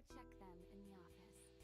check them in the office.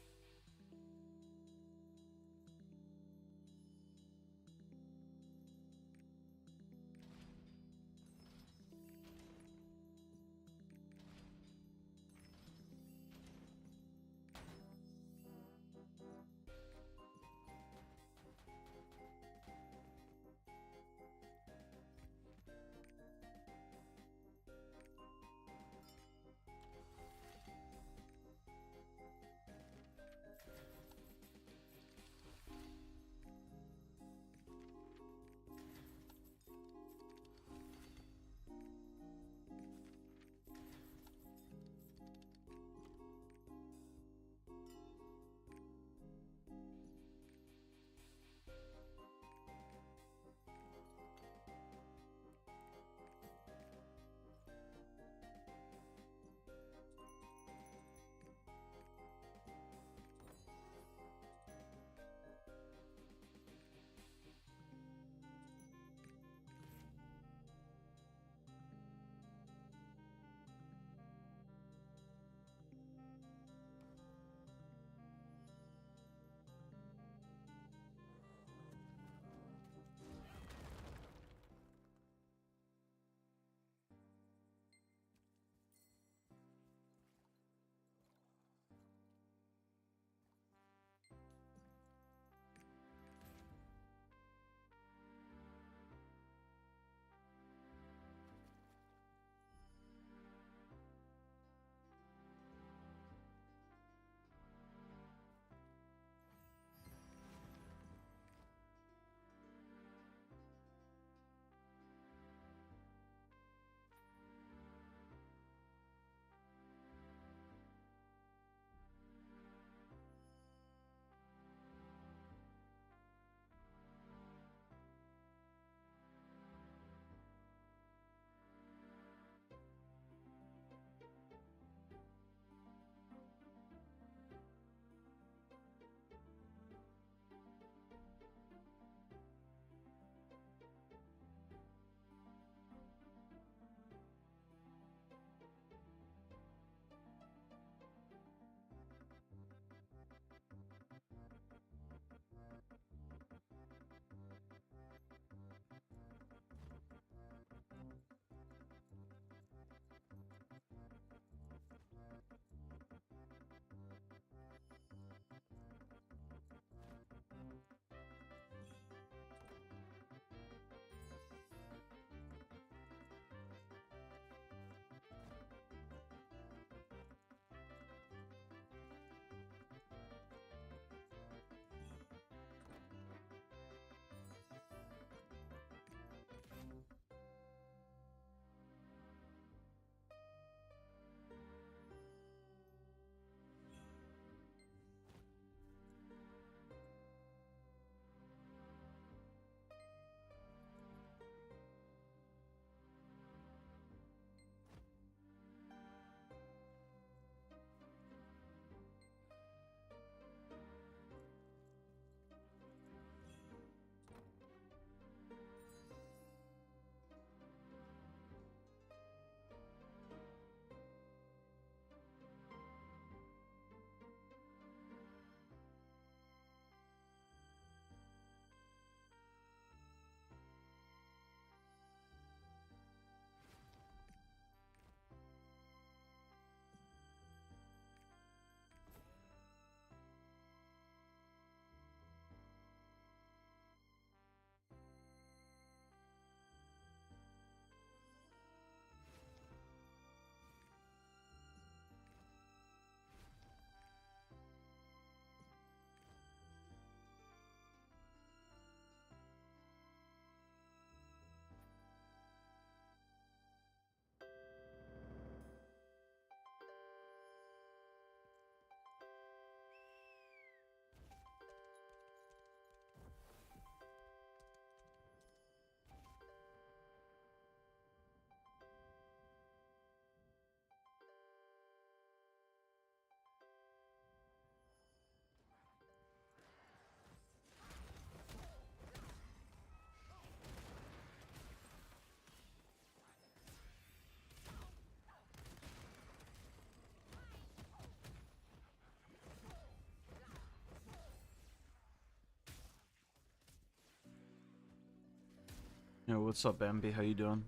Yo, what's up, Bambi? How you doing?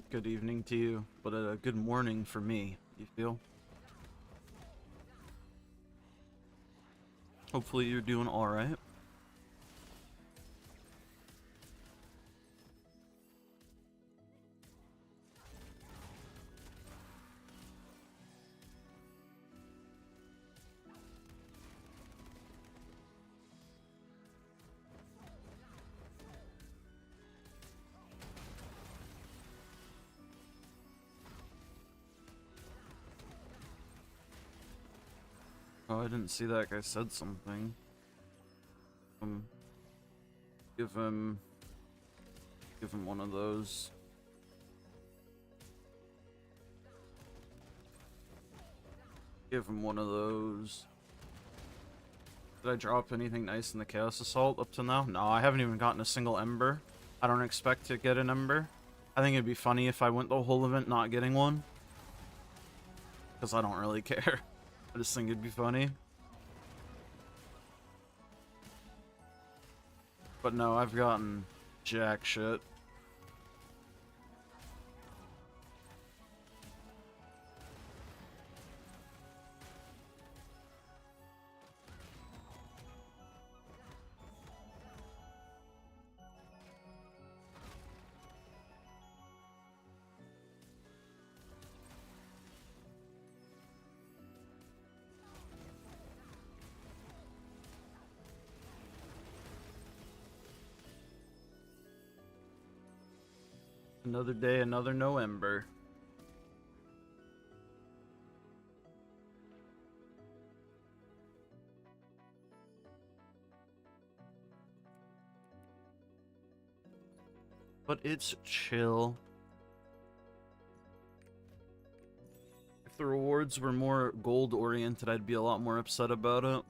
Good evening to you, but a good morning for me. You feel? Hopefully you're doing all right. Oh, I didn't see that guy said something. Um, give him, give him one of those. Give him one of those. Did I drop anything nice in the Chaos Assault up to now? No, I haven't even gotten a single Ember. I don't expect to get an Ember. I think it'd be funny if I went the whole event not getting one. Because I don't really care. I just think it'd be funny. But no, I've gotten jack shit. Another day, another November. But it's chill. If the rewards were more gold oriented, I'd be a lot more upset about it.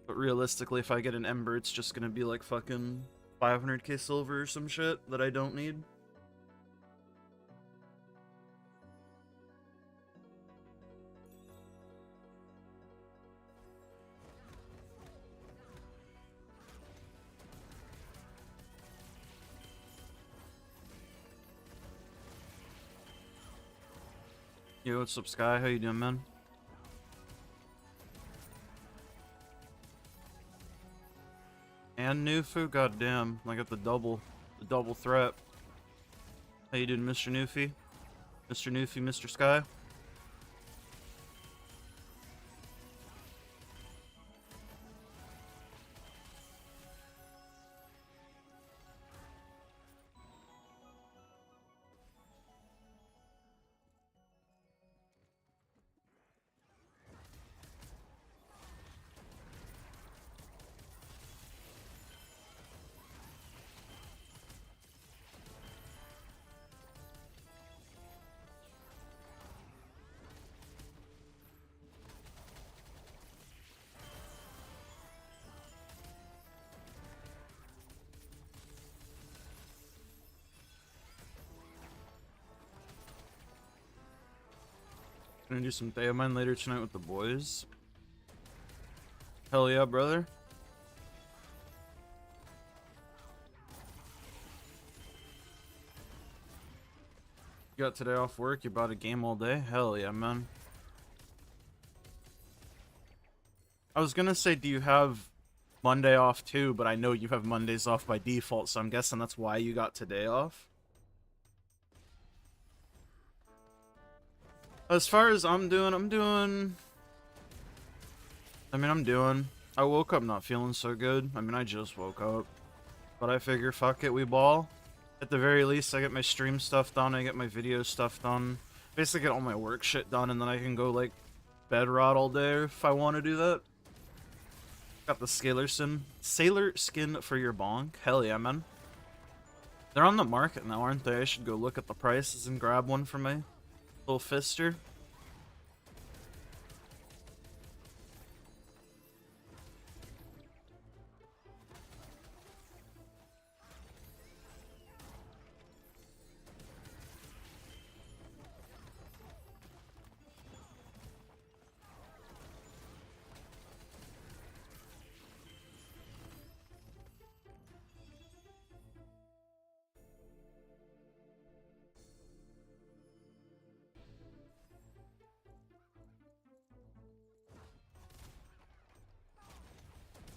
But realistically, if I get an Ember, it's just gonna be like fucking 500k silver or some shit that I don't need. Yo, what's up, Sky? How you doing, man? And Nufu? Goddamn, I got the double threat. How you doing, Mr. Newfie? Mr. Newfie, Mr. Sky? Gonna do some day of mine later tonight with the boys. Hell yeah, brother. You got today off work? You bought a game all day? Hell yeah, man. I was gonna say, do you have Monday off too? But I know you have Mondays off by default, so I'm guessing that's why you got today off. As far as I'm doing, I woke up not feeling so good. I mean, I just woke up. But I figure, fuck it, we ball. At the very least, I get my stream stuff done, I get my video stuff done. Basically get all my work shit done, and then I can go, like, bed rot all day if I want to do that. Got the sailor skin for your bonk. Hell yeah, man. They're on the market now, aren't they? I should go look at the prices and grab one for my little fister.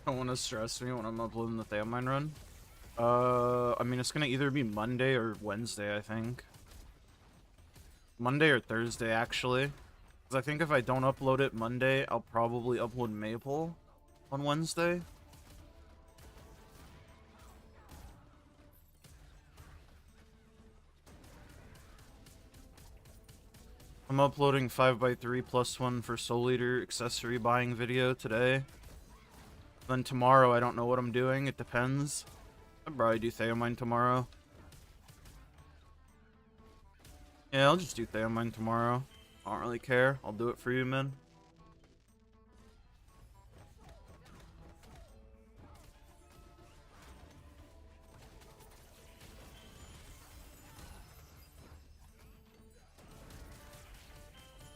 Don't want to stress me when I'm uploading the Theomine run. I mean, it's gonna either be Monday or Wednesday, I think. Monday or Thursday, actually. Because I think if I don't upload it Monday, I'll probably upload Maple on Wednesday. I'm uploading 5x3 plus 1 for Soul Eater accessory buying video today. Then tomorrow, I don't know what I'm doing. It depends. I'll probably do Theomine tomorrow. Yeah, I'll just do Theomine tomorrow. I don't really care. I'll do it for you, man.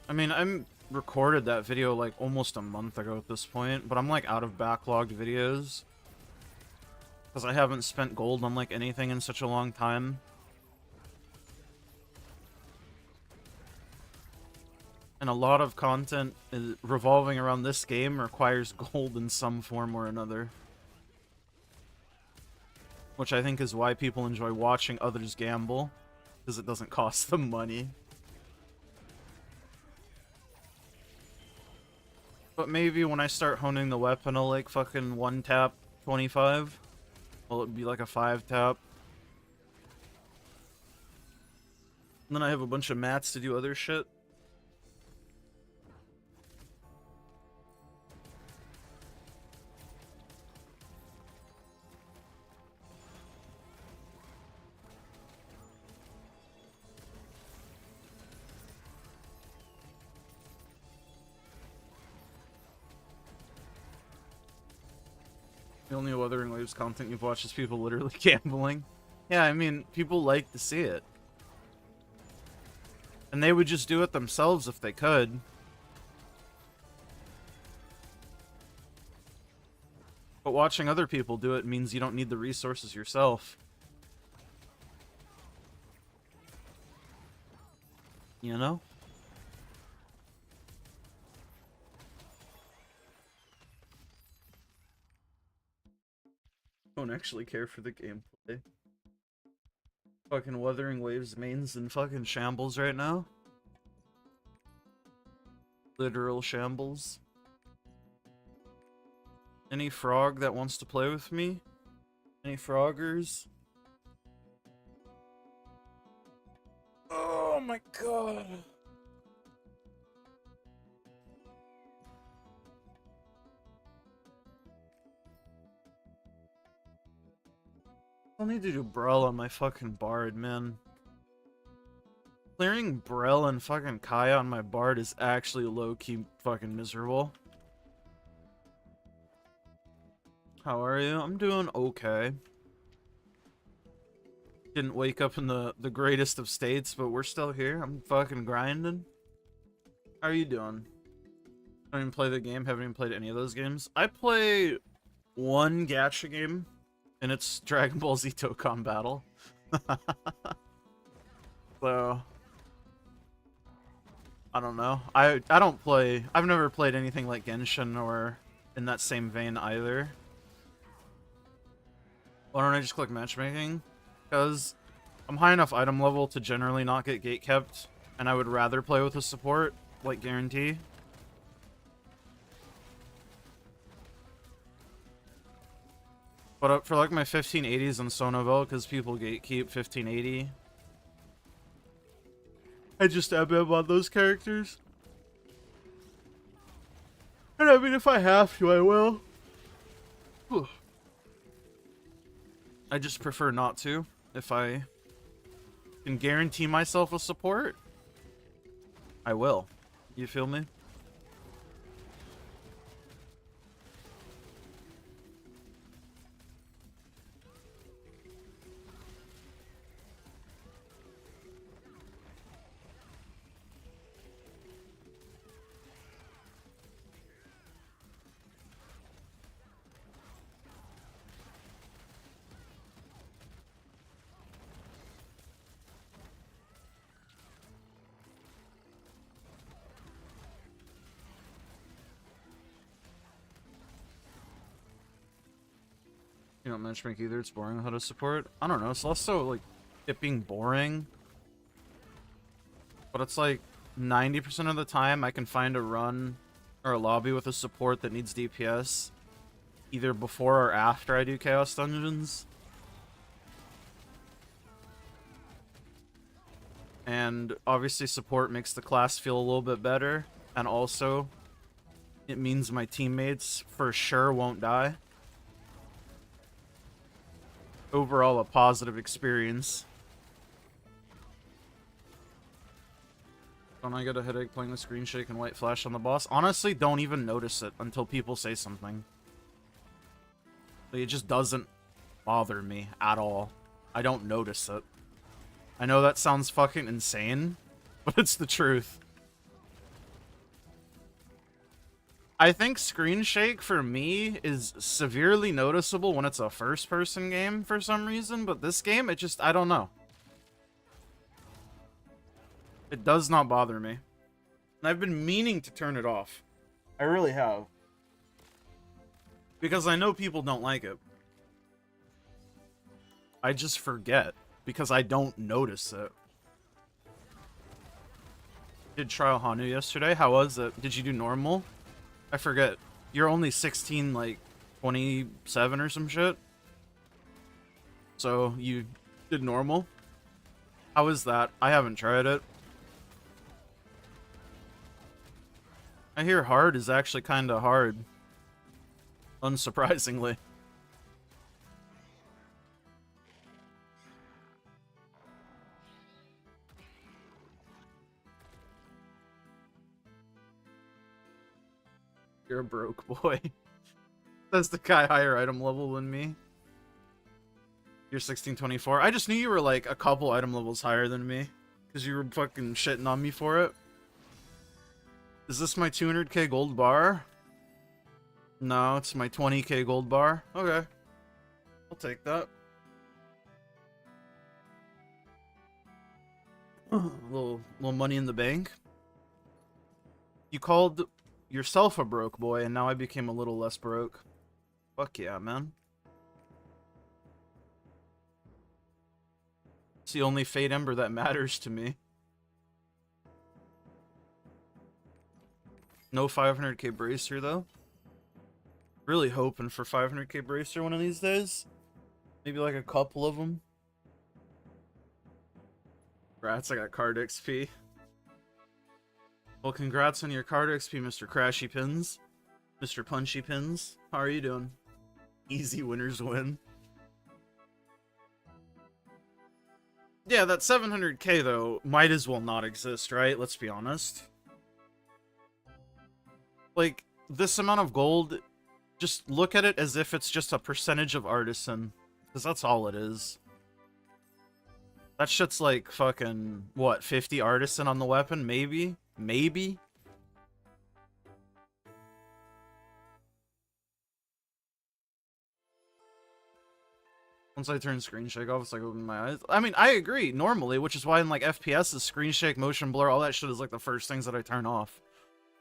I mean, I'm recorded that video like almost a month ago at this point, but I'm like out of backlogged videos. Because I haven't spent gold on like anything in such a long time. And a lot of content revolving around this game requires gold in some form or another. Which I think is why people enjoy watching others gamble. Because it doesn't cost them money. But maybe when I start honing the weapon, I'll like fucking 1-tap 25. Well, it'd be like a 5-tap. And then I have a bunch of mats to do other shit. The only Wuthering Waves content you've watched is people literally gambling. Yeah, I mean, people like to see it. And they would just do it themselves if they could. But watching other people do it means you don't need the resources yourself. You know? Don't actually care for the gameplay. Fucking Wuthering Waves mains in fucking shambles right now. Literal shambles. Any frog that wants to play with me? Any froggers? Oh my god. I'll need to do Brel on my fucking Bard, man. Clearing Brel and fucking Kaya on my Bard is actually low-key fucking miserable. How are you? I'm doing okay. Didn't wake up in the greatest of states, but we're still here. I'm fucking grinding. How are you doing? I don't even play the game. Haven't even played any of those games. I play one gacha game, and it's Dragon Ball Z Dokkan Battle. So I don't know. I don't play. I've never played anything like Genshin or in that same vein either. Why don't I just click matchmaking? Because I'm high enough item level to generally not get gatekept, and I would rather play with a support, like Guarantee. But for like my 1580s in Sonovel, because people gatekeep 1580, I just ab on those characters. And I mean, if I have to, I will. Whew. I just prefer not to. If I can guarantee myself a support, I will. You feel me? You don't matchmake either, it's boring without a support. I don't know, it's also like it being boring. But it's like 90% of the time I can find a run or a lobby with a support that needs DPS either before or after I do Chaos Dungeons. And obviously support makes the class feel a little bit better, and also it means my teammates for sure won't die. Overall, a positive experience. Don't I get a headache playing the screen shake and white flash on the boss? Honestly, don't even notice it until people say something. It just doesn't bother me at all. I don't notice it. I know that sounds fucking insane, but it's the truth. I think screen shake for me is severely noticeable when it's a first-person game for some reason, but this game, it just, I don't know. It does not bother me. And I've been meaning to turn it off. I really have. Because I know people don't like it. I just forget. Because I don't notice it. Did trial Hanu yesterday? How was it? Did you do normal? I forget. You're only 16, like, 27 or some shit? So, you did normal? How is that? I haven't tried it. I hear hard is actually kinda hard. Unsurprisingly. You're a broke boy. That's the guy higher item level than me. You're 1624. I just knew you were like a couple item levels higher than me. Because you were fucking shitting on me for it. Is this my 200k gold bar? No, it's my 20k gold bar. Okay. I'll take that. little money in the bank. You called yourself a broke boy, and now I became a little less broke. Fuck yeah, man. It's the only Fate Ember that matters to me. No 500k Bracer, though. Really hoping for 500k Bracer one of these days. Maybe like a couple of them. Rats, I got card XP. Well, congrats on your card XP, Mr. Crashy Pins. Mr. Punchy Pins. How are you doing? Easy winners win. Yeah, that 700k, though, might as well not exist, right? Let's be honest. Like, this amount of gold, just look at it as if it's just a percentage of Artisan. Because that's all it is. That shit's like fucking, what, 50 Artisan on the weapon? Maybe? Maybe? Once I turn screen shake off, it's like open my eyes. I mean, I agree, normally, which is why in like FPS, screen shake, motion blur, all that shit is like the first things that I turn off.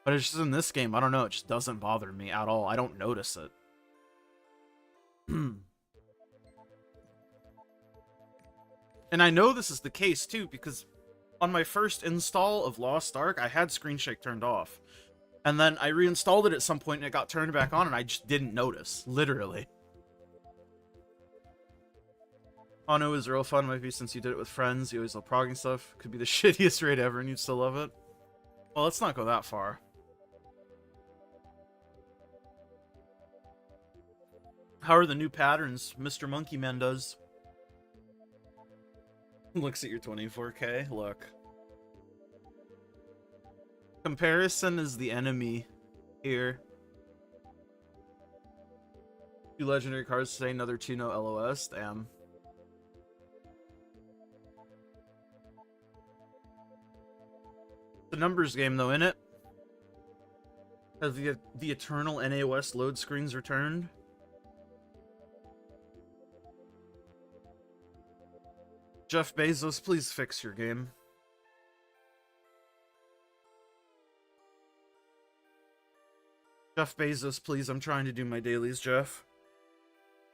But it's just in this game, I don't know, it just doesn't bother me at all. I don't notice it. And I know this is the case too, because on my first install of Lost Ark, I had screen shake turned off. And then I reinstalled it at some point and it got turned back on and I just didn't notice. Literally. Hano is real fun, might be since you did it with friends. You always love progging stuff. Could be the shittiest raid ever and you'd still love it. Well, let's not go that far. How are the new patterns Mr. Monkey Man does? Looks at your 24k. Look. Comparison is the enemy here. 2 legendary cards today, another 2 no LOS. Damn. The numbers game though, innit? Has the eternal NAOS load screens returned? Jeff Bezos, please fix your game. Jeff Bezos, please, I'm trying to do my dailies, Jeff.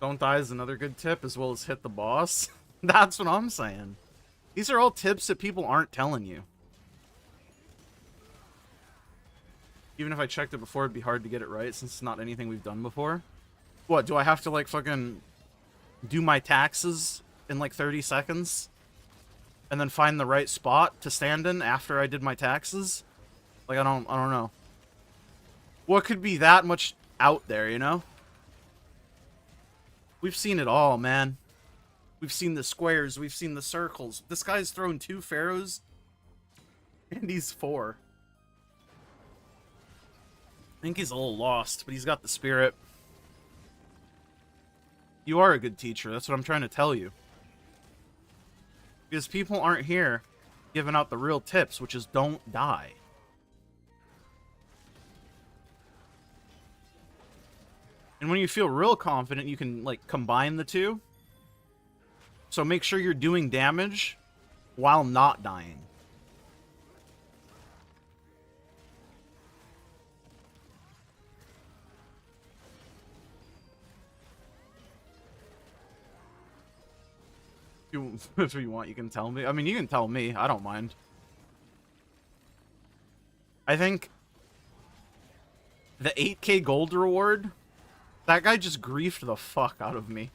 Don't die is another good tip, as well as hit the boss. That's what I'm saying. These are all tips that people aren't telling you. Even if I checked it before, it'd be hard to get it right, since it's not anything we've done before. What, do I have to, like, fucking do my taxes in, like, 30 seconds? And then find the right spot to stand in after I did my taxes? Like, I don't know. What could be that much out there, you know? We've seen it all, man. We've seen the squares, we've seen the circles. This guy's thrown 2 pharaohs, and he's 4. I think he's a little lost, but he's got the spirit. You are a good teacher, that's what I'm trying to tell you. Because people aren't here giving out the real tips, which is don't die. And when you feel real confident, you can, like, combine the two. So make sure you're doing damage while not dying. If you want, you can tell me. I mean, you can tell me. I don't mind. I think the 8K gold reward, that guy just griefed the fuck out of me.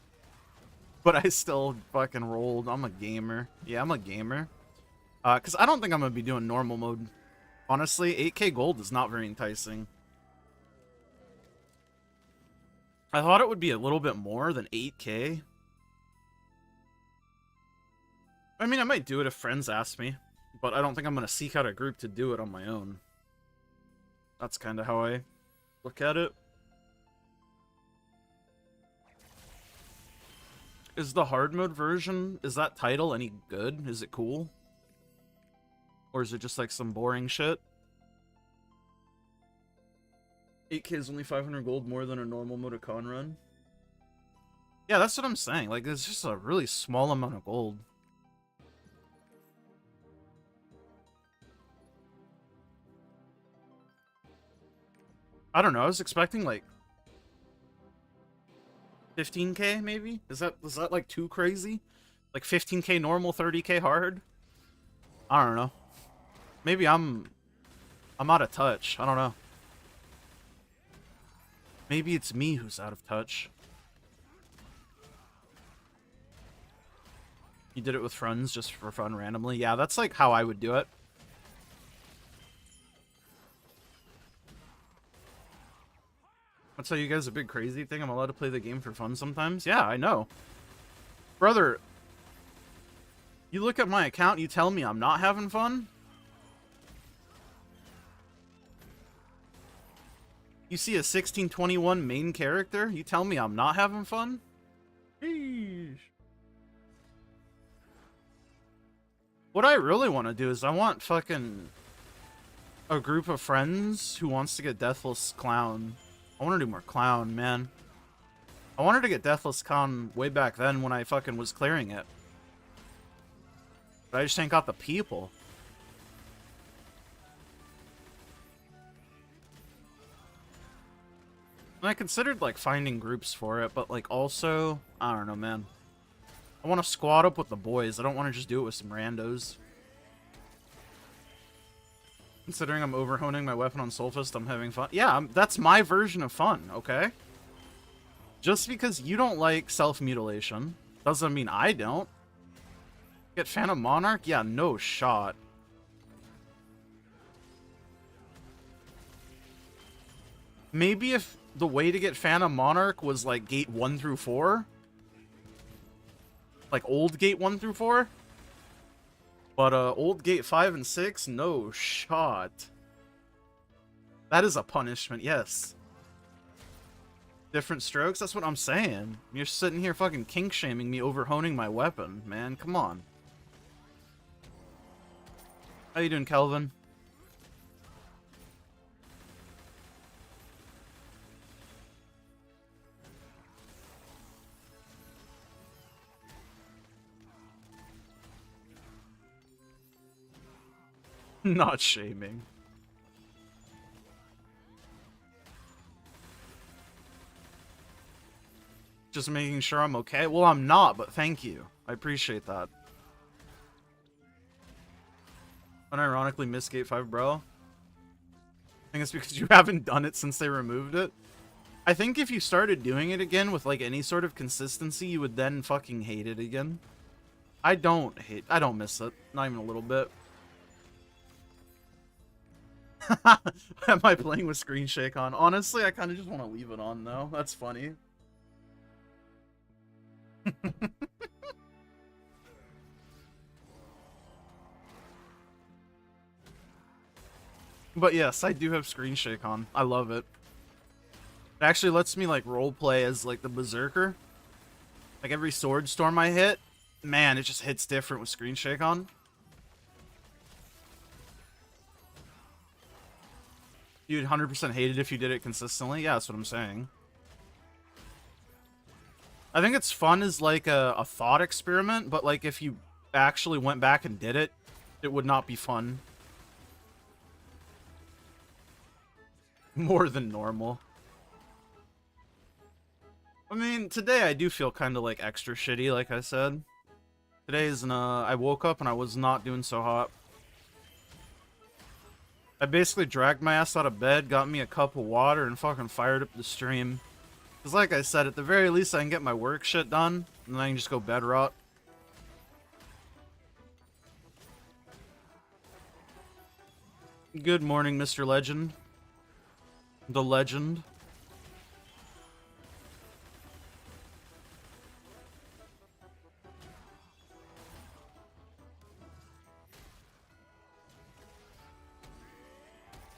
But I still fucking rolled. I'm a gamer. Yeah, I'm a gamer. Because I don't think I'm going to be doing normal mode. Honestly, 8K gold is not very enticing. I thought it would be a little bit more than 8K. I mean, I might do it if friends ask me. But I don't think I'm going to seek out a group to do it on my own. That's kind of how I look at it. Is the hard mode version, is that title any good? Is it cool? Or is it just like some boring shit? 8K is only 500 gold more than a normal Motocan run. Yeah, that's what I'm saying. Like, it's just a really small amount of gold. I don't know, I was expecting like 15K maybe? Was that like too crazy? Like 15K normal, 30K hard? I don't know. Maybe I'm out of touch. I don't know. Maybe it's me who's out of touch. You did it with friends just for fun randomly? Yeah, that's like how I would do it. I'll tell you guys a big crazy thing. I'm allowed to play the game for fun sometimes. Yeah, I know. Brother, you look at my account, you tell me I'm not having fun? You see a 1621 main character, you tell me I'm not having fun? Sheesh. What I really want to do is I want fucking a group of friends who wants to get Deathless Clown. I want to do more Clown, man. I wanted to get Deathless Clown way back then when I fucking was clearing it. But I just ain't got the people. And I considered, like, finding groups for it, but, like, also, I don't know, man. I want to squad up with the boys. I don't want to just do it with some randos. Considering I'm overhoning my weapon on Soulfist, I'm having fun. Yeah, that's my version of fun, okay? Just because you don't like self-mutilation doesn't mean I don't. Get Phantom Monarch? Yeah, no shot. Maybe if the way to get Phantom Monarch was like gate 1 through 4? Like old gate 1 through 4? But old gate 5 and 6? No shot. That is a punishment, yes. Different strokes? That's what I'm saying. You're sitting here fucking kink-shaming me overhoning my weapon, man. Come on. How you doing, Kelvin? Not shaming. Just making sure I'm okay. Well, I'm not, but thank you. I appreciate that. Unironically, miss Gate 5, bro. I think it's because you haven't done it since they removed it. I think if you started doing it again with, like, any sort of consistency, you would then fucking hate it again. I don't miss it. Not even a little bit. Am I playing with screen shake on? Honestly, I kind of just want to leave it on, though. That's funny. But yes, I do have screen shake on. I love it. It actually lets me, like, roleplay as, like, the berserker. Like, every sword storm I hit, man, it just hits different with screen shake on. You'd 100% hate it if you did it consistently? Yeah, that's what I'm saying. I think it's fun as, like, a thought experiment, but, like, if you actually went back and did it, it would not be fun. More than normal. I mean, today I do feel kind of, like, extra shitty, like I said. Today's, I woke up and I was not doing so hot. I basically dragged my ass out of bed, got me a cup of water, and fucking fired up the stream. Because like I said, at the very least I can get my work shit done, and then I can just go bed rot. Good morning, Mr. Legend. The Legend.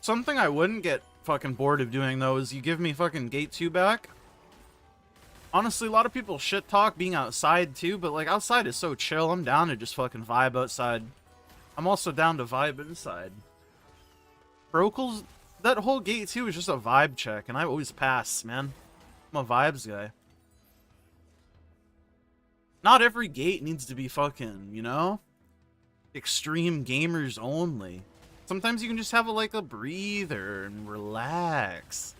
Something I wouldn't get fucking bored of doing, though, is you give me fucking Gate 2 back. Honestly, a lot of people shit talk being outside, too, but, like, outside is so chill. I'm down to just fucking vibe outside. I'm also down to vibe inside. Brokel's... That whole Gate 2 is just a vibe check, and I always pass, man. I'm a vibes guy. Not every gate needs to be fucking, you know? Extreme gamers only. Sometimes you can just have a breather and relax.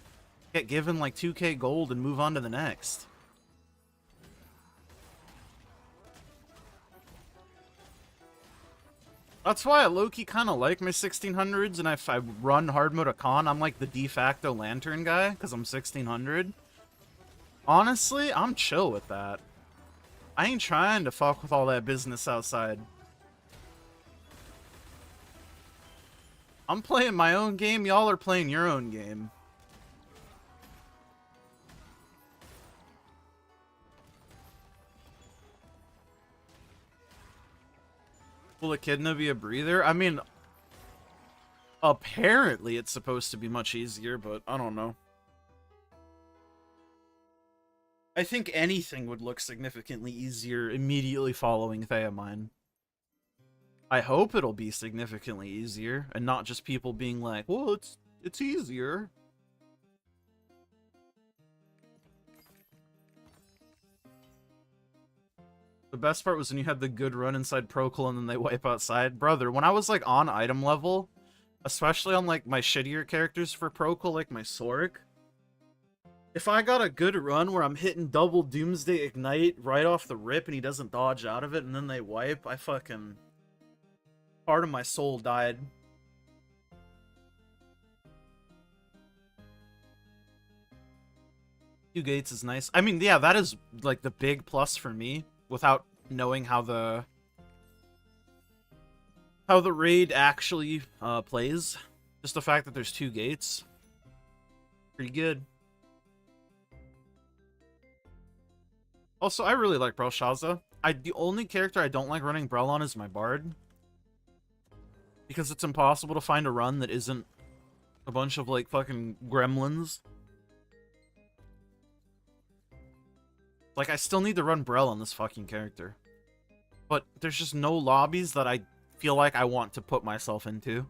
Get given like 2k gold and move on to the next. That's why I low-key kind of like my 1600s, and if I run hard mode a con, I'm like the de facto lantern guy, because I'm 1600. Honestly, I'm chill with that. I ain't trying to fuck with all that business outside. I'm playing my own game, y'all are playing your own game. Will Echidna be a breather? I mean, apparently it's supposed to be much easier, but I don't know. I think anything would look significantly easier immediately following Theamine. I hope it'll be significantly easier, and not just people being like, well, it's easier. The best part was when you had the good run inside Procol and then they wipe outside. Brother, when I was like on item level, especially on like my shittier characters for Procol, like my Soric, if I got a good run where I'm hitting double Doomsday Ignite right off the rip and he doesn't dodge out of it and then they wipe, I fucking... part of my soul died. Two gates is nice. I mean, yeah, that is like the big plus for me without knowing how the raid actually plays. Just the fact that there's two gates. Pretty good. Also, I really like Brelshaza. The only character I don't like running Brel on is my Bard. Because it's impossible to find a run that isn't a bunch of, like, fucking gremlins. Like, I still need to run Brel on this fucking character. But there's just no lobbies that I feel like I want to put myself into.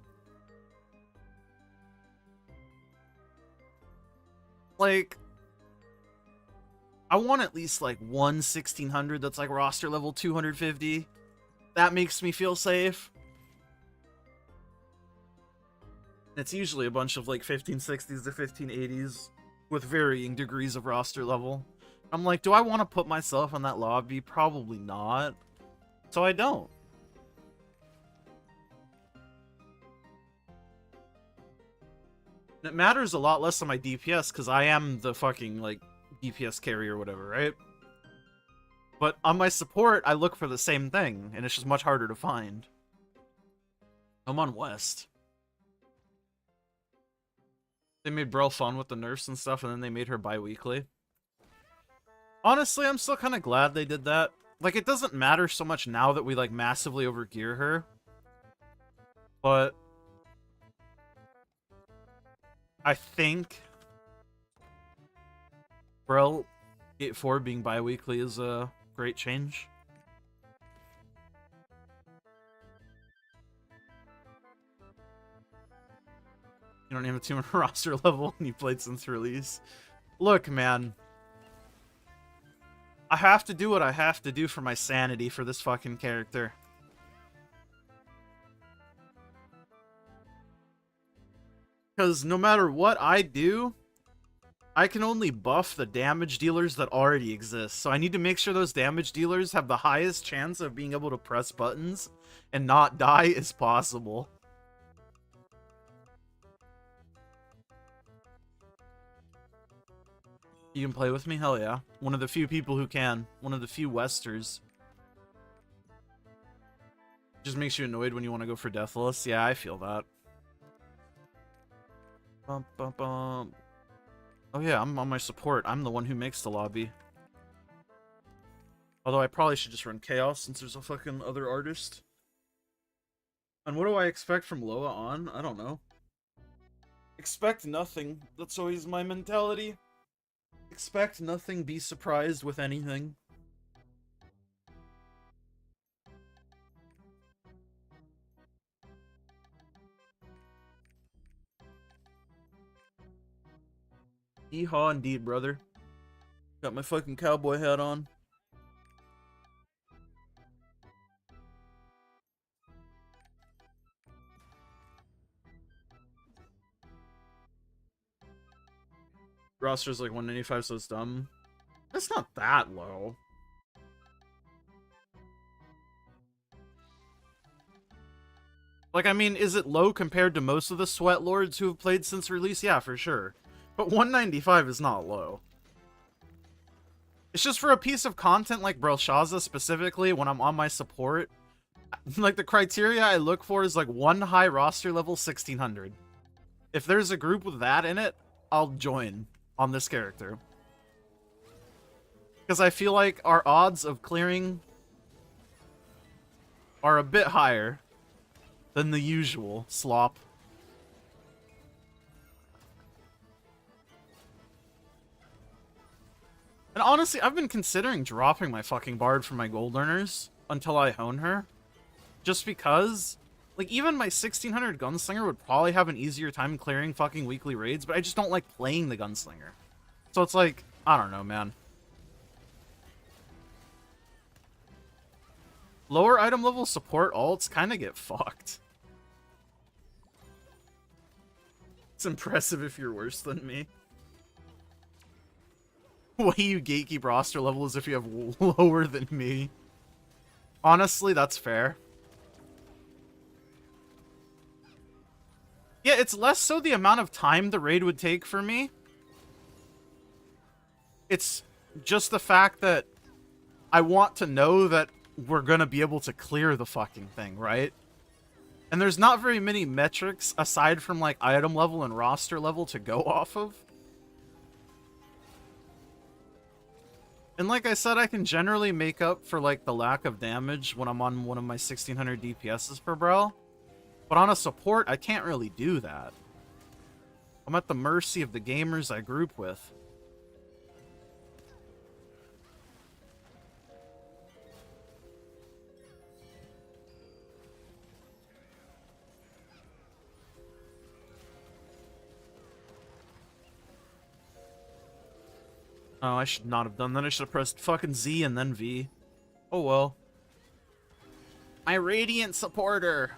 Like, I want at least, like, one 1600 that's, like, roster level 250. That makes me feel safe. It's usually a bunch of, like, 1560s to 1580s with varying degrees of roster level. I'm like, do I want to put myself in that lobby? Probably not. So I don't. It matters a lot less on my DPS because I am the fucking, like, DPS carry or whatever, right? But on my support, I look for the same thing, and it's just much harder to find. I'm on West. They made Brill fun with the nerfs and stuff, and then they made her bi-weekly. Honestly, I'm still kind of glad they did that. Like, it doesn't matter so much now that we, like, massively overgear her. But I think Brill Gate 4 being bi-weekly is a great change. You don't even have a team on roster level and you played since release. Look, man. I have to do what I have to do for my sanity for this fucking character. Because no matter what I do, I can only buff the damage dealers that already exist. So I need to make sure those damage dealers have the highest chance of being able to press buttons and not die as possible. You can play with me? Hell yeah. One of the few people who can. One of the few Westers. Just makes you annoyed when you want to go for Deathless. Yeah, I feel that. Bum, bum, bum. Oh yeah, I'm on my support. I'm the one who makes the lobby. Although I probably should just run Chaos since there's a fucking other artist. And what do I expect from Loa on? I don't know. Expect nothing. That's always my mentality. Expect nothing, be surprised with anything. Yeehaw indeed, brother. Got my fucking cowboy hat on. Roster's like 195, so it's dumb. That's not that low. Like, I mean, is it low compared to most of the Sweat Lords who have played since release? Yeah, for sure. But 195 is not low. It's just for a piece of content like Belshaza specifically, when I'm on my support, like, the criteria I look for is, like, one high roster level 1600. If there's a group with that in it, I'll join on this character. Because I feel like our odds of clearing are a bit higher than the usual slop. And honestly, I've been considering dropping my fucking Bard from my gold earners until I hone her. Just because, like, even my 1600 Gunslinger would probably have an easier time clearing fucking weekly raids, but I just don't like playing the Gunslinger. So it's like, I don't know, man. Lower item level support alts kind of get fucked. It's impressive if you're worse than me. Way you gatekeep roster level is if you have lower than me. Honestly, that's fair. Yeah, it's less so the amount of time the raid would take for me. It's just the fact that I want to know that we're gonna be able to clear the fucking thing, right? And there's not very many metrics aside from, like, item level and roster level to go off of. And like I said, I can generally make up for, like, the lack of damage when I'm on one of my 1600 DPSs per Brawl. But on a support, I can't really do that. I'm at the mercy of the gamers I group with. Oh, I should not have done that. I should have pressed fucking Z and then V. Oh well. My Radiant supporter!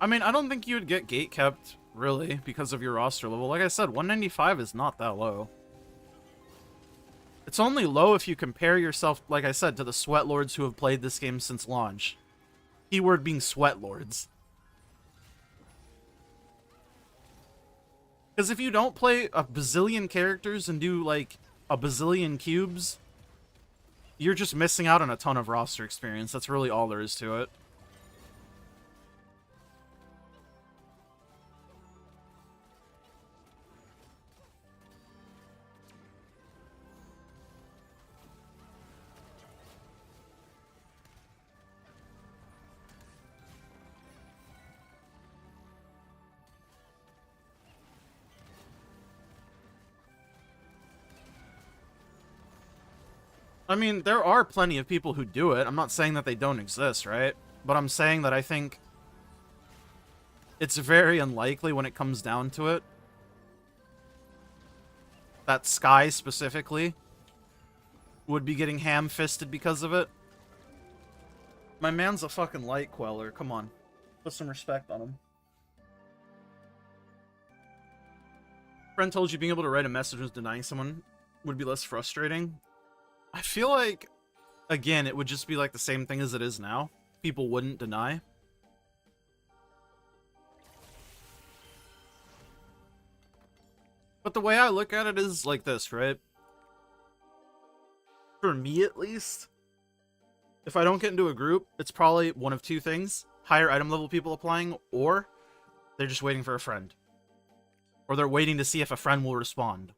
I mean, I don't think you would get gate kept, really, because of your roster level. Like I said, 195 is not that low. It's only low if you compare yourself, like I said, to the sweat lords who have played this game since launch. Keyword being sweat lords. Because if you don't play a bazillion characters and do, like, a bazillion cubes, you're just missing out on a ton of roster experience. That's really all there is to it. I mean, there are plenty of people who do it. I'm not saying that they don't exist, right? But I'm saying that I think it's very unlikely when it comes down to it that Sky specifically would be getting ham-fisted because of it. My man's a fucking light queller. Come on. Put some respect on him. Friend told you being able to write a message was denying someone would be less frustrating. I feel like, again, it would just be like the same thing as it is now. People wouldn't deny. But the way I look at it is like this, right? For me, at least, if I don't get into a group, it's probably one of two things. Higher item level people applying, or they're just waiting for a friend. Or they're waiting to see if a friend will respond.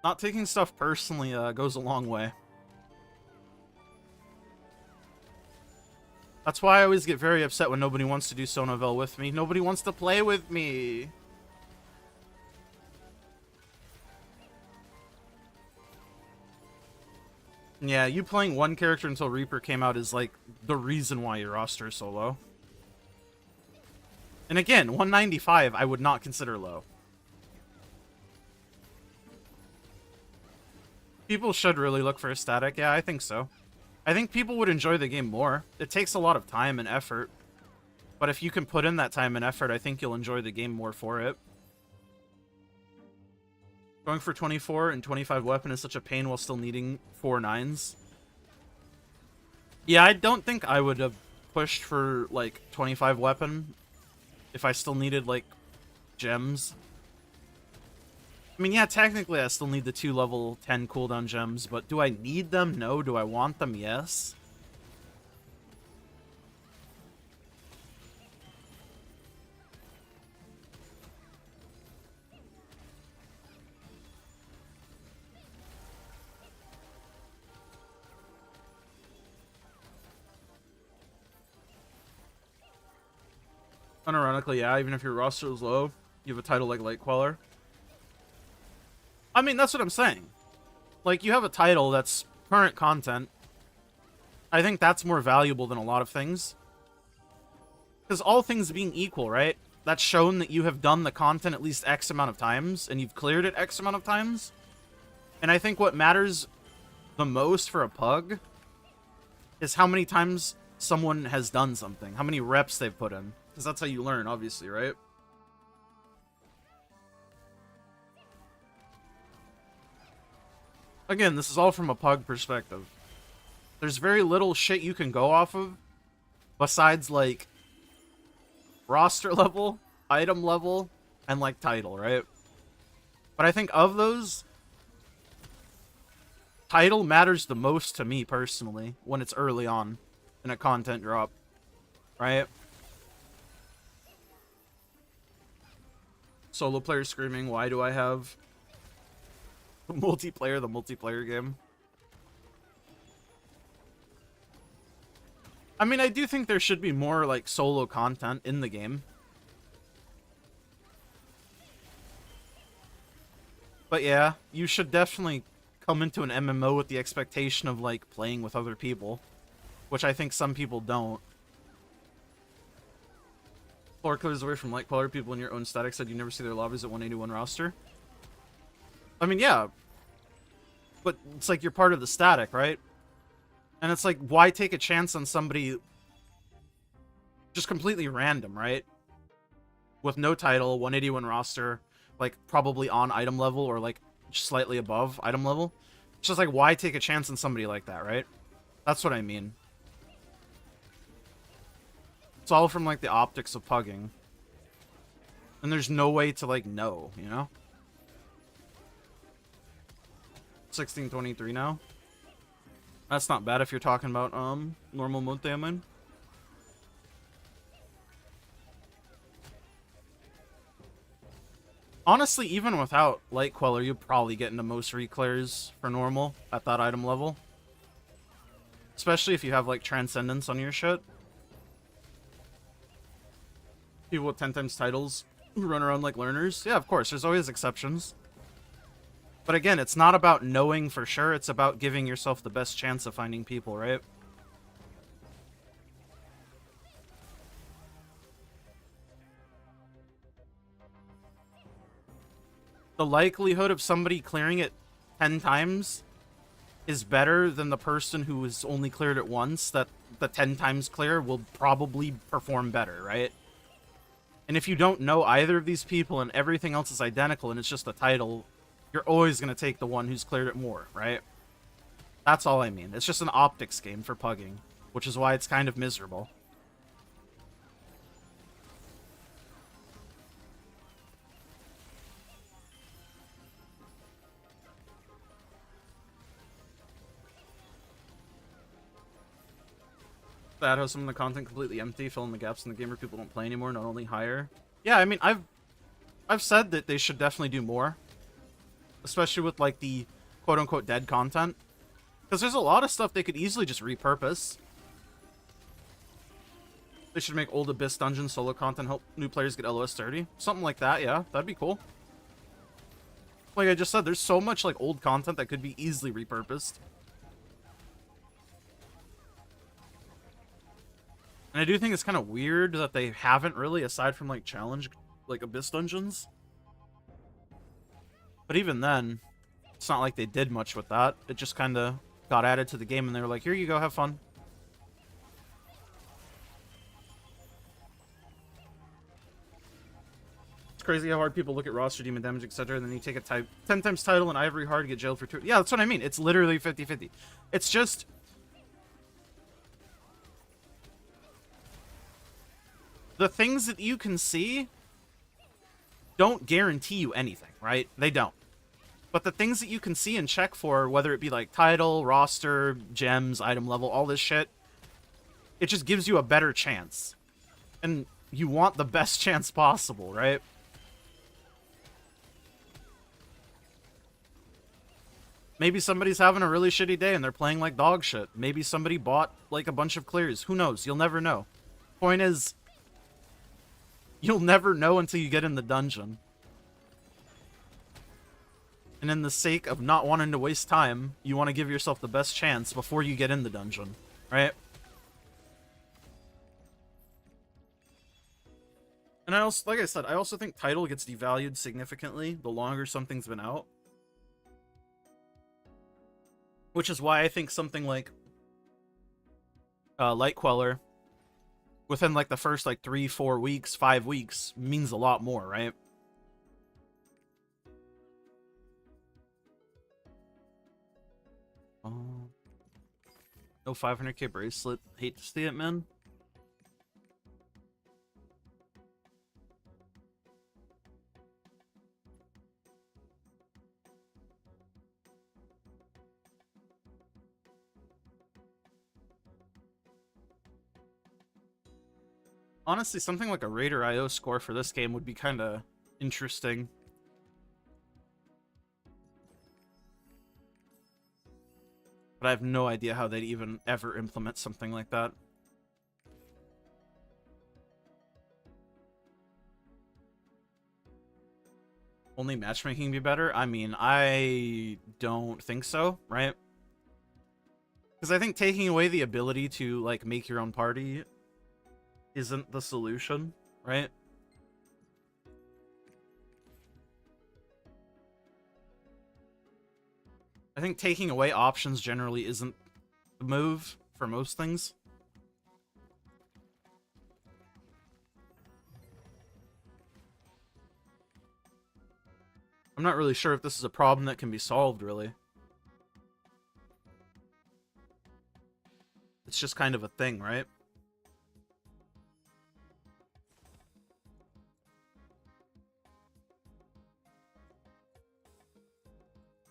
Not taking stuff personally goes a long way. That's why I always get very upset when nobody wants to do Sonovel with me. Nobody wants to play with me. Yeah, you playing one character until Reaper came out is like the reason why your roster is so low. And again, 195 I would not consider low. People should really look for a static. Yeah, I think so. I think people would enjoy the game more. It takes a lot of time and effort. But if you can put in that time and effort, I think you'll enjoy the game more for it. Going for 24 and 25 weapon is such a pain while still needing 4 9s. Yeah, I don't think I would have pushed for, like, 25 weapon if I still needed, like, gems. I mean, yeah, technically I still need the 2 level 10 cooldown gems, but do I need them? No. Do I want them? Yes. Unironically, yeah, even if your roster is low, you have a title like Light Queller. I mean, that's what I'm saying. Like, you have a title that's current content. I think that's more valuable than a lot of things. Because all things being equal, right? That's shown that you have done the content at least X amount of times, and you've cleared it X amount of times. And I think what matters the most for a pug is how many times someone has done something. How many reps they've put in. Because that's how you learn, obviously, right? Again, this is all from a pug perspective. There's very little shit you can go off of besides, like, roster level, item level, and, like, title, right? But I think of those, title matters the most to me, personally, when it's early on in a content drop, right? Solo player screaming, why do I have multiplayer, the multiplayer game? I mean, I do think there should be more, like, solo content in the game. But yeah, you should definitely come into an MMO with the expectation of, like, playing with other people. Which I think some people don't. Floor clears away from light color people in your own static said you never see their lobbies at 181 roster. I mean, yeah. But it's like you're part of the static, right? And it's like, why take a chance on somebody just completely random, right? With no title, 181 roster, like probably on item level or like just slightly above item level. It's just like, why take a chance on somebody like that, right? That's what I mean. It's all from like the optics of pugging. And there's no way to like know, you know? 1623 now. That's not bad if you're talking about normal multi-amen. Honestly, even without Light Queller, you'd probably get into most reclares for normal at that item level. Especially if you have, like, Transcendence on your shit. People with 10 times titles who run around like learners. Yeah, of course, there's always exceptions. But again, it's not about knowing for sure, it's about giving yourself the best chance of finding people, right? The likelihood of somebody clearing it 10 times is better than the person who has only cleared it once. That the 10 times clear will probably perform better, right? And if you don't know either of these people and everything else is identical and it's just a title, you're always going to take the one who's cleared it more, right? That's all I mean. It's just an optics game for pugging, which is why it's kind of miserable. That has some of the content completely empty, filling the gaps in the game where people don't play anymore, not only higher. Yeah, I mean, I've said that they should definitely do more, especially with like the quote-unquote dead content, because there's a lot of stuff they could easily just repurpose. They should make old Abyss Dungeon solo content help new players get LOS 30. Something like that, yeah, that'd be cool. Like I just said, there's so much like old content that could be easily repurposed. And I do think it's kind of weird that they haven't really, aside from like challenge, like Abyss Dungeons. But even then, it's not like they did much with that. It just kind of got added to the game and they were like, here you go, have fun. It's crazy how hard people look at roster, demon damage, etc. And then you take a 10 times title and Ivory Hard, get jailed for 2. Yeah, that's what I mean. It's literally 50-50. It's just... the things that you can see don't guarantee you anything, right? They don't. But the things that you can see and check for, whether it be like title, roster, gems, item level, all this shit, it just gives you a better chance. And you want the best chance possible, right? Maybe somebody's having a really shitty day and they're playing like dog shit. Maybe somebody bought like a bunch of clears. Who knows? You'll never know. Point is, you'll never know until you get in the dungeon. And in the sake of not wanting to waste time, you want to give yourself the best chance before you get in the dungeon, right? And I also, like I said, I also think title gets devalued significantly the longer something's been out. Which is why I think something like Light Queller within like the first like 3, 4 weeks, 5 weeks means a lot more, right? No 500k bracelet. Hate to see it, man. Honestly, something like a Raider IO score for this game would be kind of interesting. But I have no idea how they'd even ever implement something like that. Only matchmaking be better? I mean, I don't think so, right? Because I think taking away the ability to, like, make your own party isn't the solution, right? I think taking away options generally isn't the move for most things. I'm not really sure if this is a problem that can be solved, really. It's just kind of a thing, right?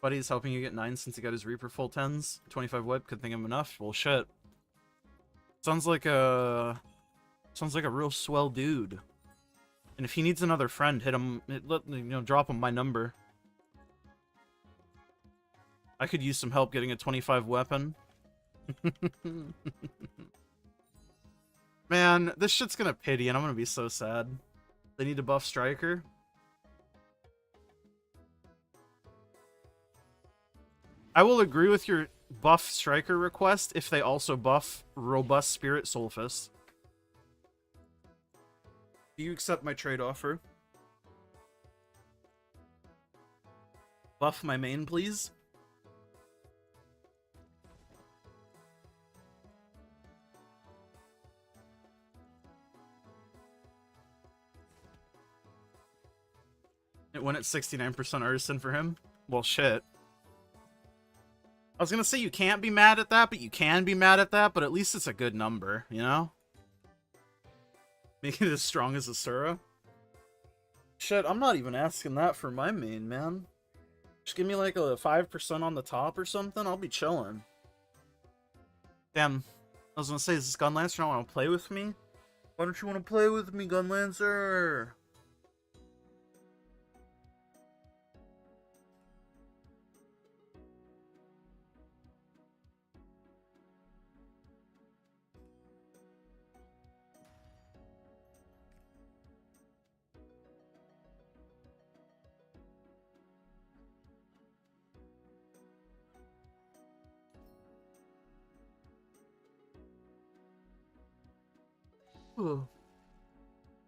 Buddy's helping you get 9 since he got his Reaper full 10s. 25 whip, couldn't think of enough. Well, shit. Sounds like a real swell dude. And if he needs another friend, hit him, drop him my number. I could use some help getting a 25 weapon. Man, this shit's gonna pity, and I'm gonna be so sad. They need to buff Striker. I will agree with your buff Striker request if they also buff Robust Spirit Soulfist. Do you accept my trade offer? Buff my main, please. It went at 69% artisan for him. Well, shit. I was gonna say you can't be mad at that, but you can be mad at that, but at least it's a good number, you know? Making it as strong as Asura. Shit, I'm not even asking that for my main, man. Just give me like a 5% on the top or something, I'll be chilling. Damn. I was gonna say, is this Gunlancer not want to play with me? Why don't you want to play with me, Gunlancer?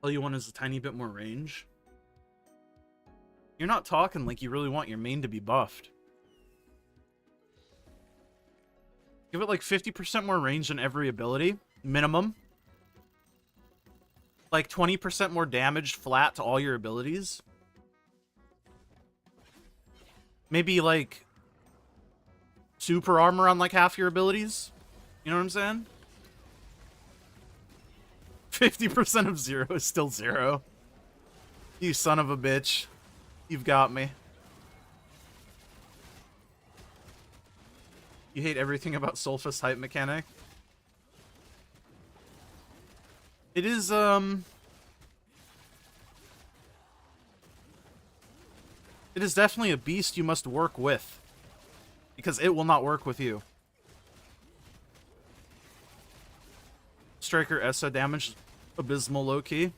All you want is a tiny bit more range. You're not talking like you really want your main to be buffed. Give it like 50% more range in every ability, minimum. Like 20% more damage flat to all your abilities. Maybe like super armor on like half your abilities. You know what I'm saying? 50% of 0 is still 0. You son of a bitch. You've got me. You hate everything about Soulfist hype mechanic? It is, it is definitely a beast you must work with. Because it will not work with you. Striker ESO damage, abysmal low-key.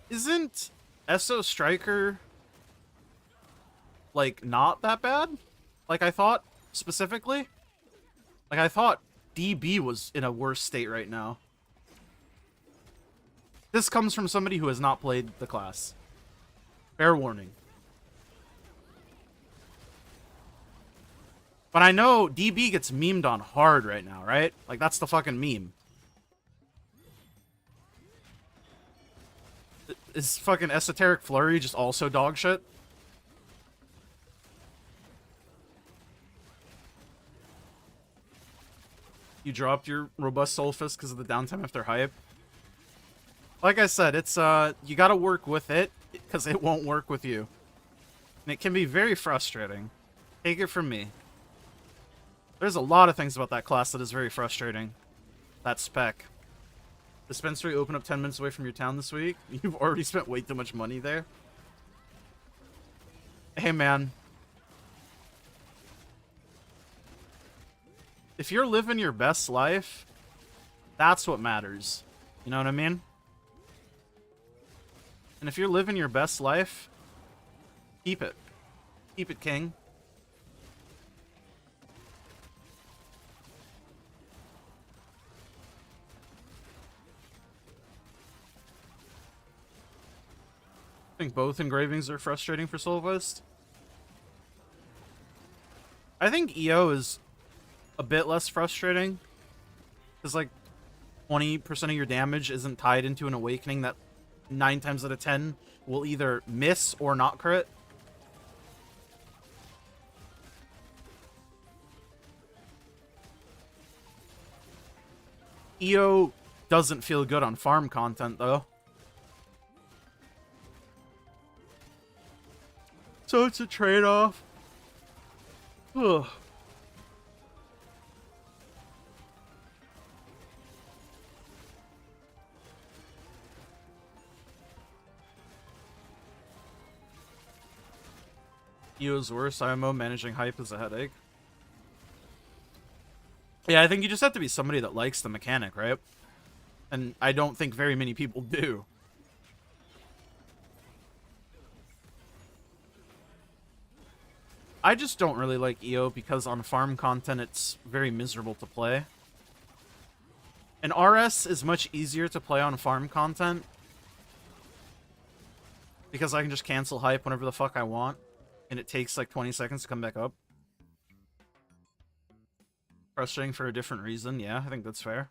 Isn't ESO Striker, like, not that bad? Like I thought, specifically? Like I thought DB was in a worse state right now. This comes from somebody who has not played the class. Fair warning. But I know DB gets memed on hard right now, right? Like, that's the fucking meme. Is fucking Esoteric Flurry just also dog shit? You dropped your Robust Soulfist because of the downtime after hype? Like I said, it's, you gotta work with it, because it won't work with you. And it can be very frustrating. Take it from me. There's a lot of things about that class that is very frustrating. That spec. Dispensary open up 10 minutes away from your town this week. You've already spent way too much money there. Hey, man. If you're living your best life, that's what matters. You know what I mean? And if you're living your best life, keep it. Keep it, king. I think both engravings are frustrating for Soulfist. I think EO is a bit less frustrating. Because, like, 20% of your damage isn't tied into an awakening that 9 times out of 10 will either miss or not crit. EO doesn't feel good on farm content, though. So it's a trade-off. Ugh. EO's worse. IMO managing hype is a headache. Yeah, I think you just have to be somebody that likes the mechanic, right? And I don't think very many people do. I just don't really like EO because on farm content it's very miserable to play. And RS is much easier to play on farm content because I can just cancel hype whenever the fuck I want, and it takes like 20 seconds to come back up. Frustrating for a different reason, yeah, I think that's fair.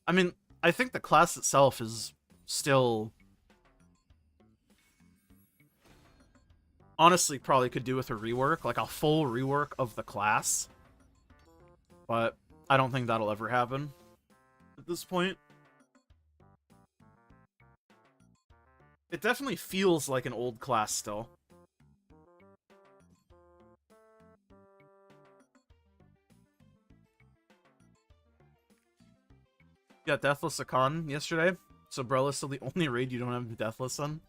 I mean, I think the class itself is still... honestly, probably could do with a rework, like a full rework of the class. But I don't think that'll ever happen at this point. It definitely feels like an old class still. You got Deathless Akan yesterday, so Brella's still the only raid you don't have Deathless on.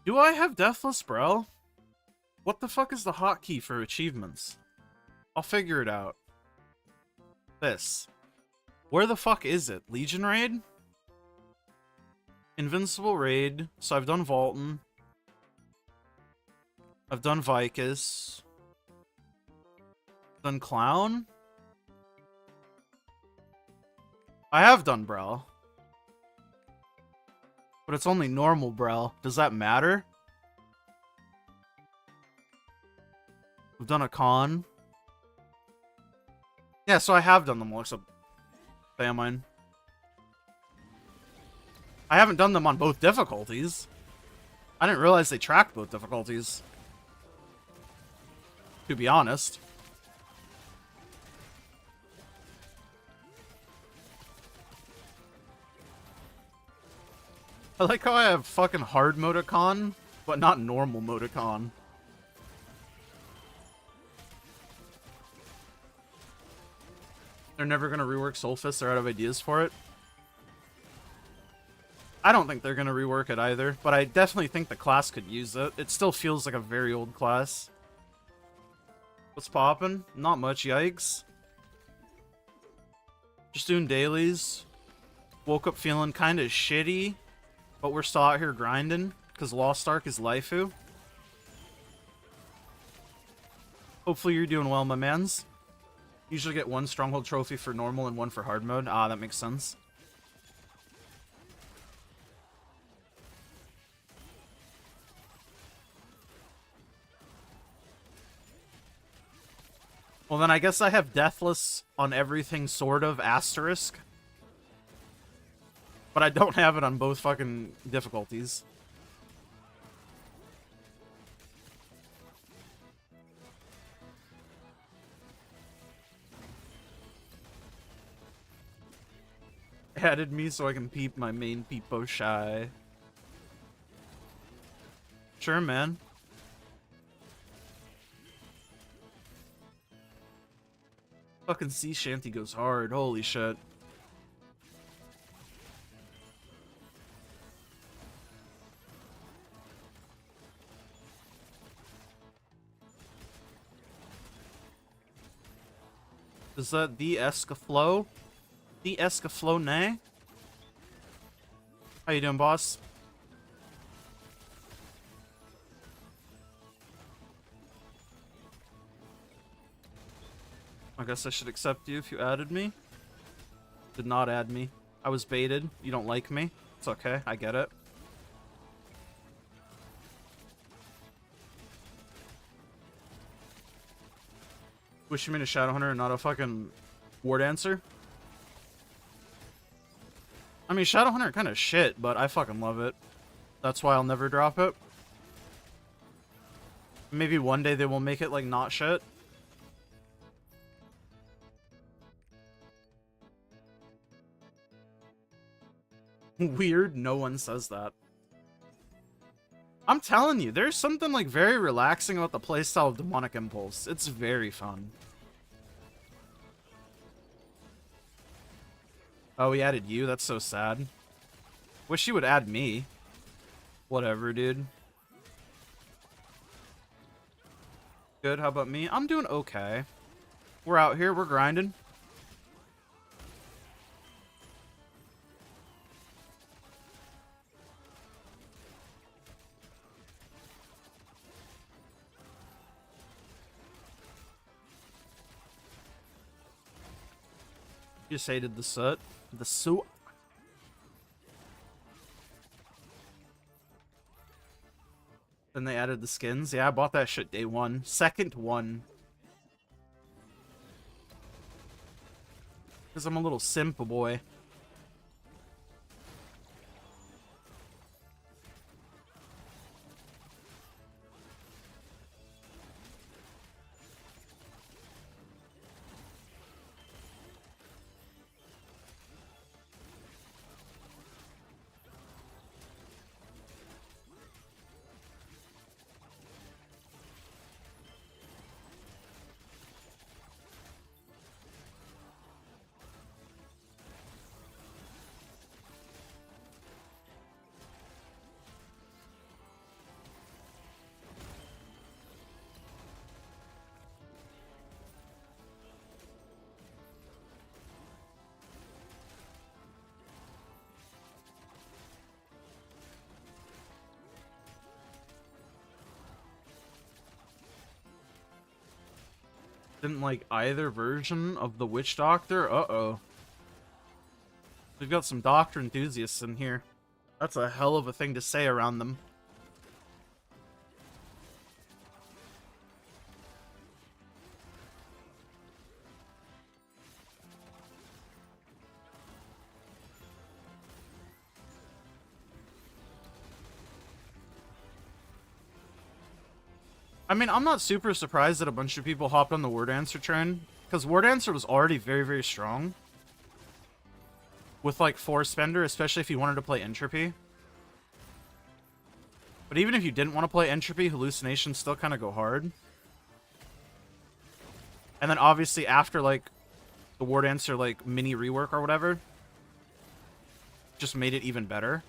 Do I have Deathless, bro? What the fuck is the hotkey for achievements? I'll figure it out. This. Where the fuck is it? Legion raid? Invincible raid. So I've done Vaulton. I've done Vicus. Done Clown? I have done Brel. But it's only normal Brel. Does that matter? We've done a con. Yeah, so I have done them all except Famine. I haven't done them on both difficulties. I didn't realize they tracked both difficulties. To be honest. I like how I have fucking hard modicon, but not normal modicon. They're never gonna rework Soulfist, they're out of ideas for it. I don't think they're gonna rework it either, but I definitely think the class could use it. It still feels like a very old class. What's poppin'? Not much, yikes. Just doing dailies. Woke up feeling kinda shitty, but we're still out here grinding, because Lost Ark is Laifu. Hopefully you're doing well, my mans. Usually get one Stronghold trophy for normal and one for hard mode. Ah, that makes sense. Well, then I guess I have Deathless on everything sort of asterisk. But I don't have it on both fucking difficulties. Added me so I can peep my main peepo shy. Sure, man. Fucking sea shanty goes hard. Holy shit. Is that the Escaflow? The Escaflow nay? How you doing, boss? I guess I should accept you if you added me. Did not add me. I was baited. You don't like me. It's okay, I get it. Wish you made a Shadowhunter and not a fucking War Dancer. I mean, Shadowhunter kind of shit, but I fucking love it. That's why I'll never drop it. Maybe one day they will make it, like, not shit. Weird, no one says that. I'm telling you, there's something, like, very relaxing about the playstyle of Demonic Impulse. It's very fun. Oh, he added you? That's so sad. Wish he would add me. Whatever, dude. Good, how about me? I'm doing okay. We're out here, we're grinding. Just hated the soot. The soot. Then they added the skins. Yeah, I bought that shit day one. Second one. Because I'm a little simp boy. Didn't like either version of the Witch Doctor? Uh-oh. We've got some Doctor enthusiasts in here. That's a hell of a thing to say around them. I mean, I'm not super surprised that a bunch of people hopped on the War Dancer train, because War Dancer was already very, very strong. With, like, Force Spender, especially if you wanted to play Entropy. But even if you didn't want to play Entropy, Hallucinations still kind of go hard. And then, obviously, after, like, the War Dancer, like, mini rework or whatever, just made it even better.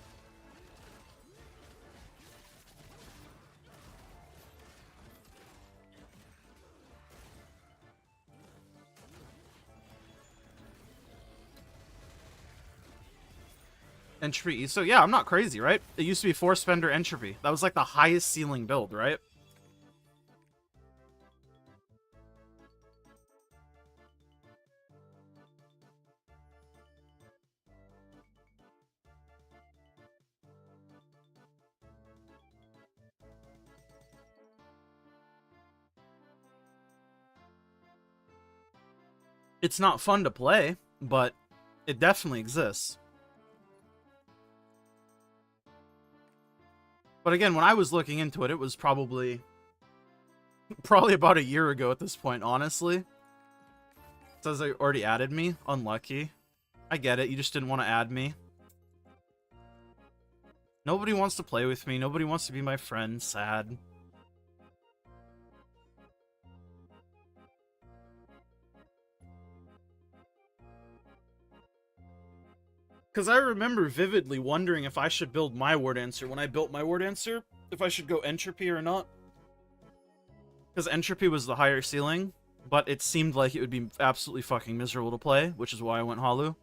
Entropy. So yeah, I'm not crazy, right? It used to be Force Spender Entropy. That was like the highest ceiling build, right? It's not fun to play, but it definitely exists. But again, when I was looking into it, it was probably about a year ago at this point, honestly. It says they already added me. Unlucky. I get it, you just didn't want to add me. Nobody wants to play with me. Nobody wants to be my friend. Sad. Because I remember vividly wondering if I should build my War Dancer when I built my War Dancer. If I should go Entropy or not. Because Entropy was the higher ceiling, but it seemed like it would be absolutely fucking miserable to play, which is why I went Halu.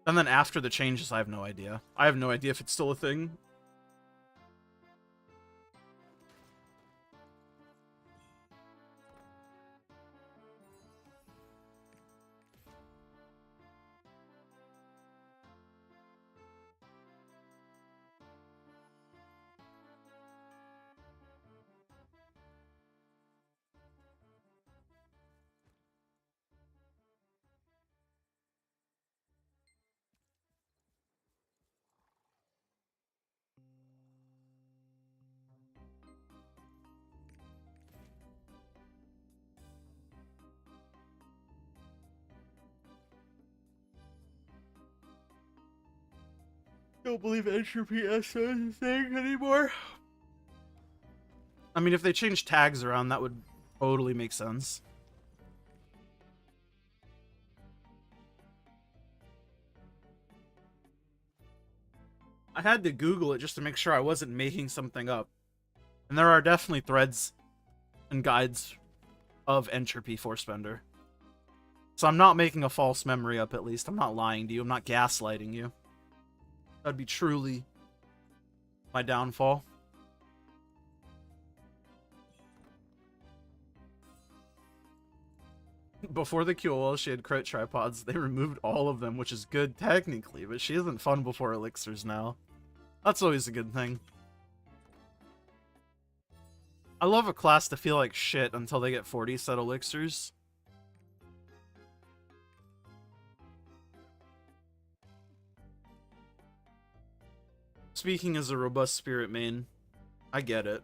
And then after the changes, I have no idea. I have no idea if it's still a thing. Don't believe entropy is a thing anymore. I mean, if they change tags around, that would totally make sense. I had to Google it just to make sure I wasn't making something up. And there are definitely threads and guides of entropy force bender. So I'm not making a false memory up, at least. I'm not lying to you. I'm not gaslighting you. That'd be truly my downfall. Before the QOL, she had crit tripods. They removed all of them, which is good technically, but she isn't fun before elixirs now. That's always a good thing. I love a class to feel like shit until they get 40 set elixirs. Speaking as a robust spirit main, I get it.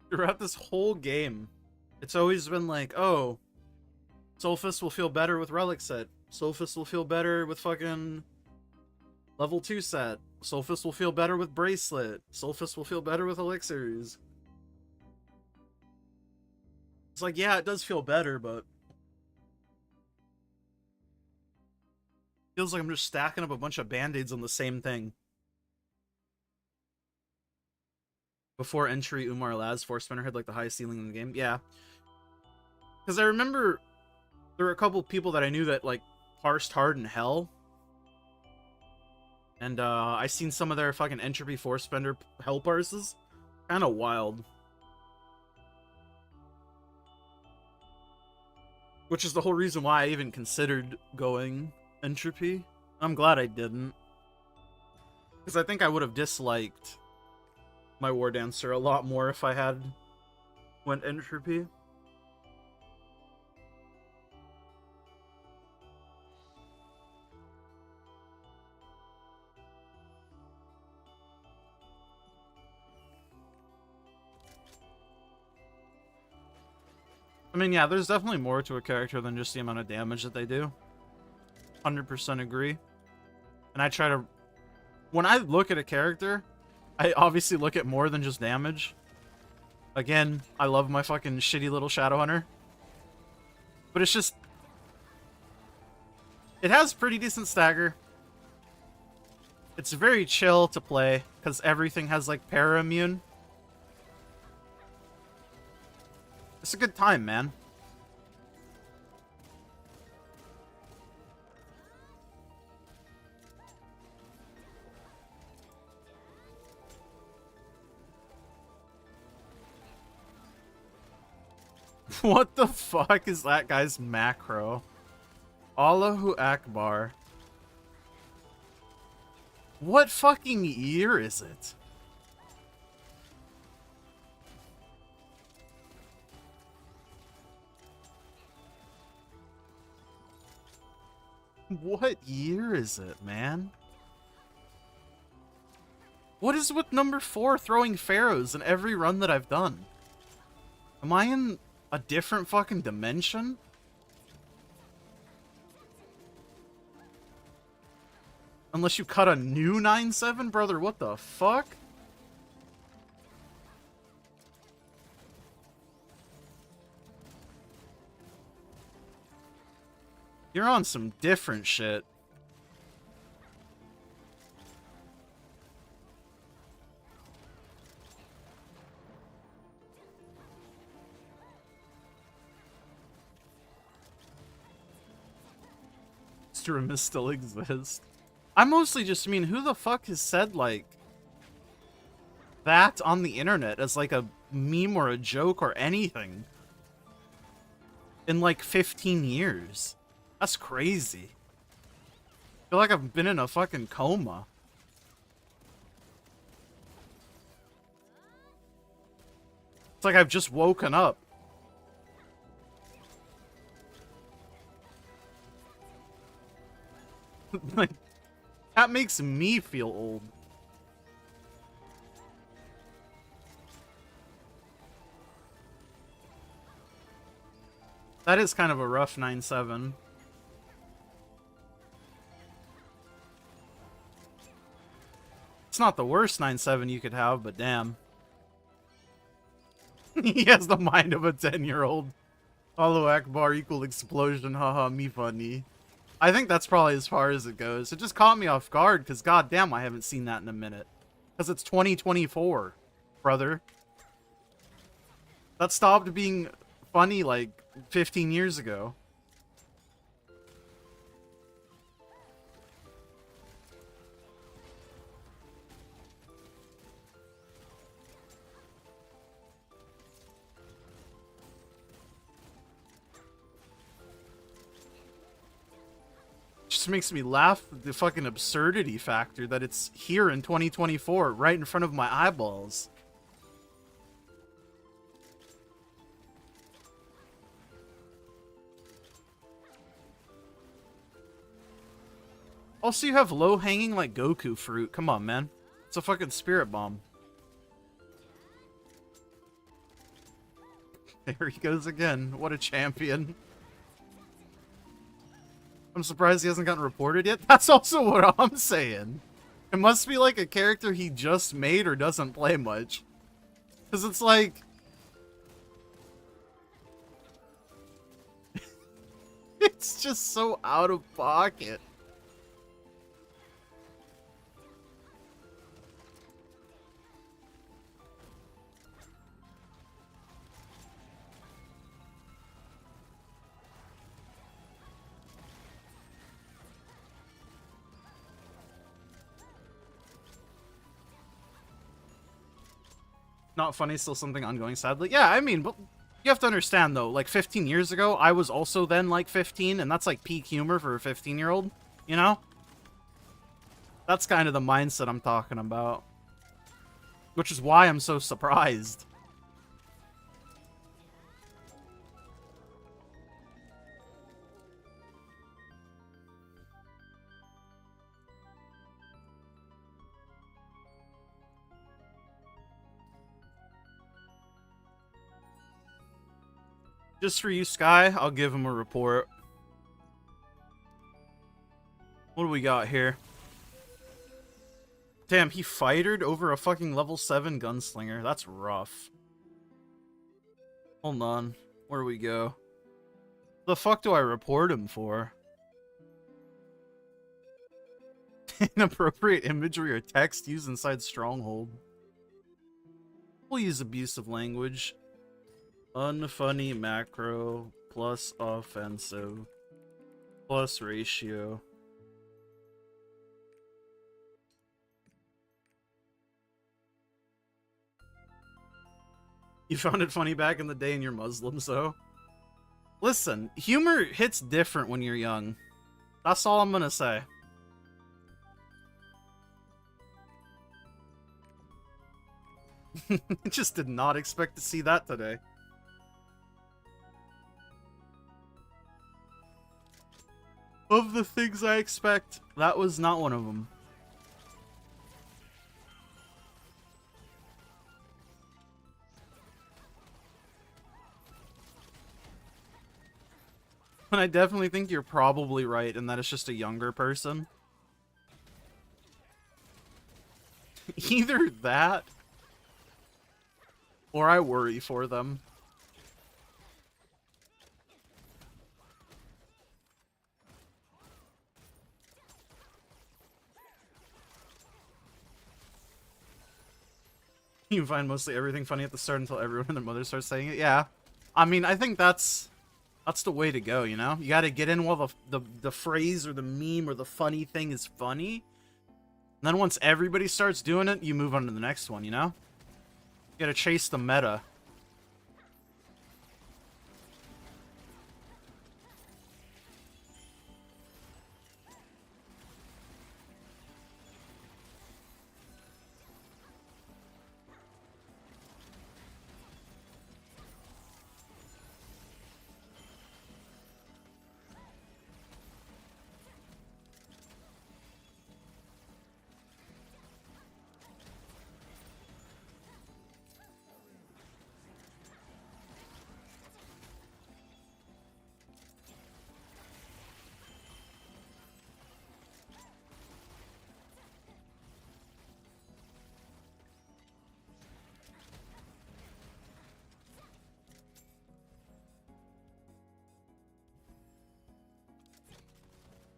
Throughout this whole game, it's always been like, oh, Soulfist will feel better with Relic set. Soulfist will feel better with fucking level 2 set. Soulfist will feel better with Bracelet. Soulfist will feel better with Elixirs. It's like, yeah, it does feel better, but feels like I'm just stacking up a bunch of band-aids on the same thing. Before entry, Umar Laz, Force Spinner had like the highest ceiling in the game. Yeah. Because I remember there were a couple people that I knew that like parsed hard in hell. And I seen some of their fucking entropy Force Spender hell parses. Kind of wild. Which is the whole reason why I even considered going entropy. I'm glad I didn't. Because I think I would have disliked my War Dancer a lot more if I had went entropy. I mean, yeah, there's definitely more to a character than just the amount of damage that they do. 100% agree. And I try to... When I look at a character, I obviously look at more than just damage. Again, I love my fucking shitty little Shadowhunter. But it's just... It has pretty decent stagger. It's very chill to play, because everything has, like, para-immune. It's a good time, man. What the fuck is that guy's macro? Allahu Akbar. What fucking year is it? What year is it, man? What is with number 4 throwing pharaohs in every run that I've done? Am I in a different fucking dimension? Unless you cut a new 9-7, brother, what the fuck? You're on some different shit. Extremis still exist. I mostly just mean, who the fuck has said, like, that on the internet as, like, a meme or a joke or anything in, like, 15 years? That's crazy. I feel like I've been in a fucking coma. It's like I've just woken up. Like, That makes me feel old. That is kind of a rough 9-7. It's not the worst 9-7 you could have, but damn. He has the mind of a 10-year-old. Allahu Akbar equal explosion, haha, me funny. I think that's probably as far as it goes. It just caught me off guard, because goddamn, I haven't seen that in a minute. Because it's 2024, brother. That stopped being funny like 15 years ago. Just makes me laugh, the fucking absurdity factor that it's here in 2024, right in front of my eyeballs. Also, you have low-hanging, like, Goku fruit. Come on, man. It's a fucking spirit bomb. There he goes again. What a champion. I'm surprised he hasn't gotten reported yet. That's also what I'm saying. It must be like a character he just made or doesn't play much. Because it's like... it's just so out of pocket. Not funny, still something ongoing, sadly. Yeah, I mean, but you have to understand, though, like, 15 years ago, I was also then, like, 15, and that's, like, peak humor for a 15-year-old, you know? That's kind of the mindset I'm talking about. Which is why I'm so surprised. Just for you, Sky, I'll give him a report. What do we got here? Damn, he fightered over a fucking level 7 gunslinger. That's rough. Hold on. Where do we go? The fuck do I report him for? Inappropriate imagery or text used inside Stronghold. We'll use abusive language. Unfunny macro plus offensive plus ratio. You found it funny back in the day and you're Muslim, so... Listen, humor hits different when you're young. That's all I'm gonna say. Just did not expect to see that today. Of the things I expect, that was not one of them. And I definitely think you're probably right, and that it's just a younger person. Either that, or I worry for them. You find mostly everything funny at the start until everyone and their mother starts saying it. Yeah. I mean, I think that's the way to go, you know? You gotta get in while the phrase or the meme or the funny thing is funny. And then once everybody starts doing it, you move on to the next one, you know? You gotta chase the meta.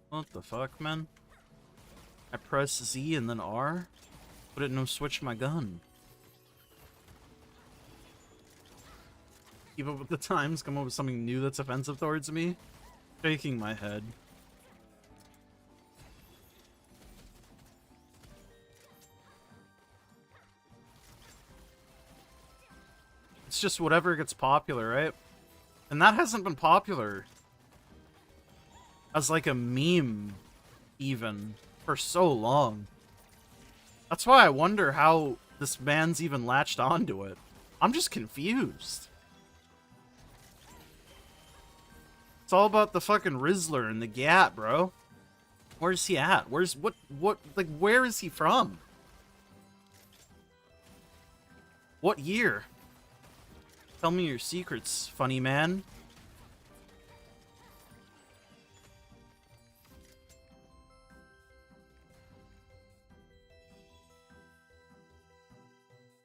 What the fuck, man? I press Z and then R? But it no switch my gun. Keep up with the times, come up with something new that's offensive towards me? Shaking my head. It's just whatever gets popular, right? And that hasn't been popular as like a meme, even, for so long. That's why I wonder how this man's even latched onto it. I'm just confused. It's all about the fucking Rizzler and the Gat, bro. Where's he at? Where's, like, where is he from? What year? Tell me your secrets, funny man.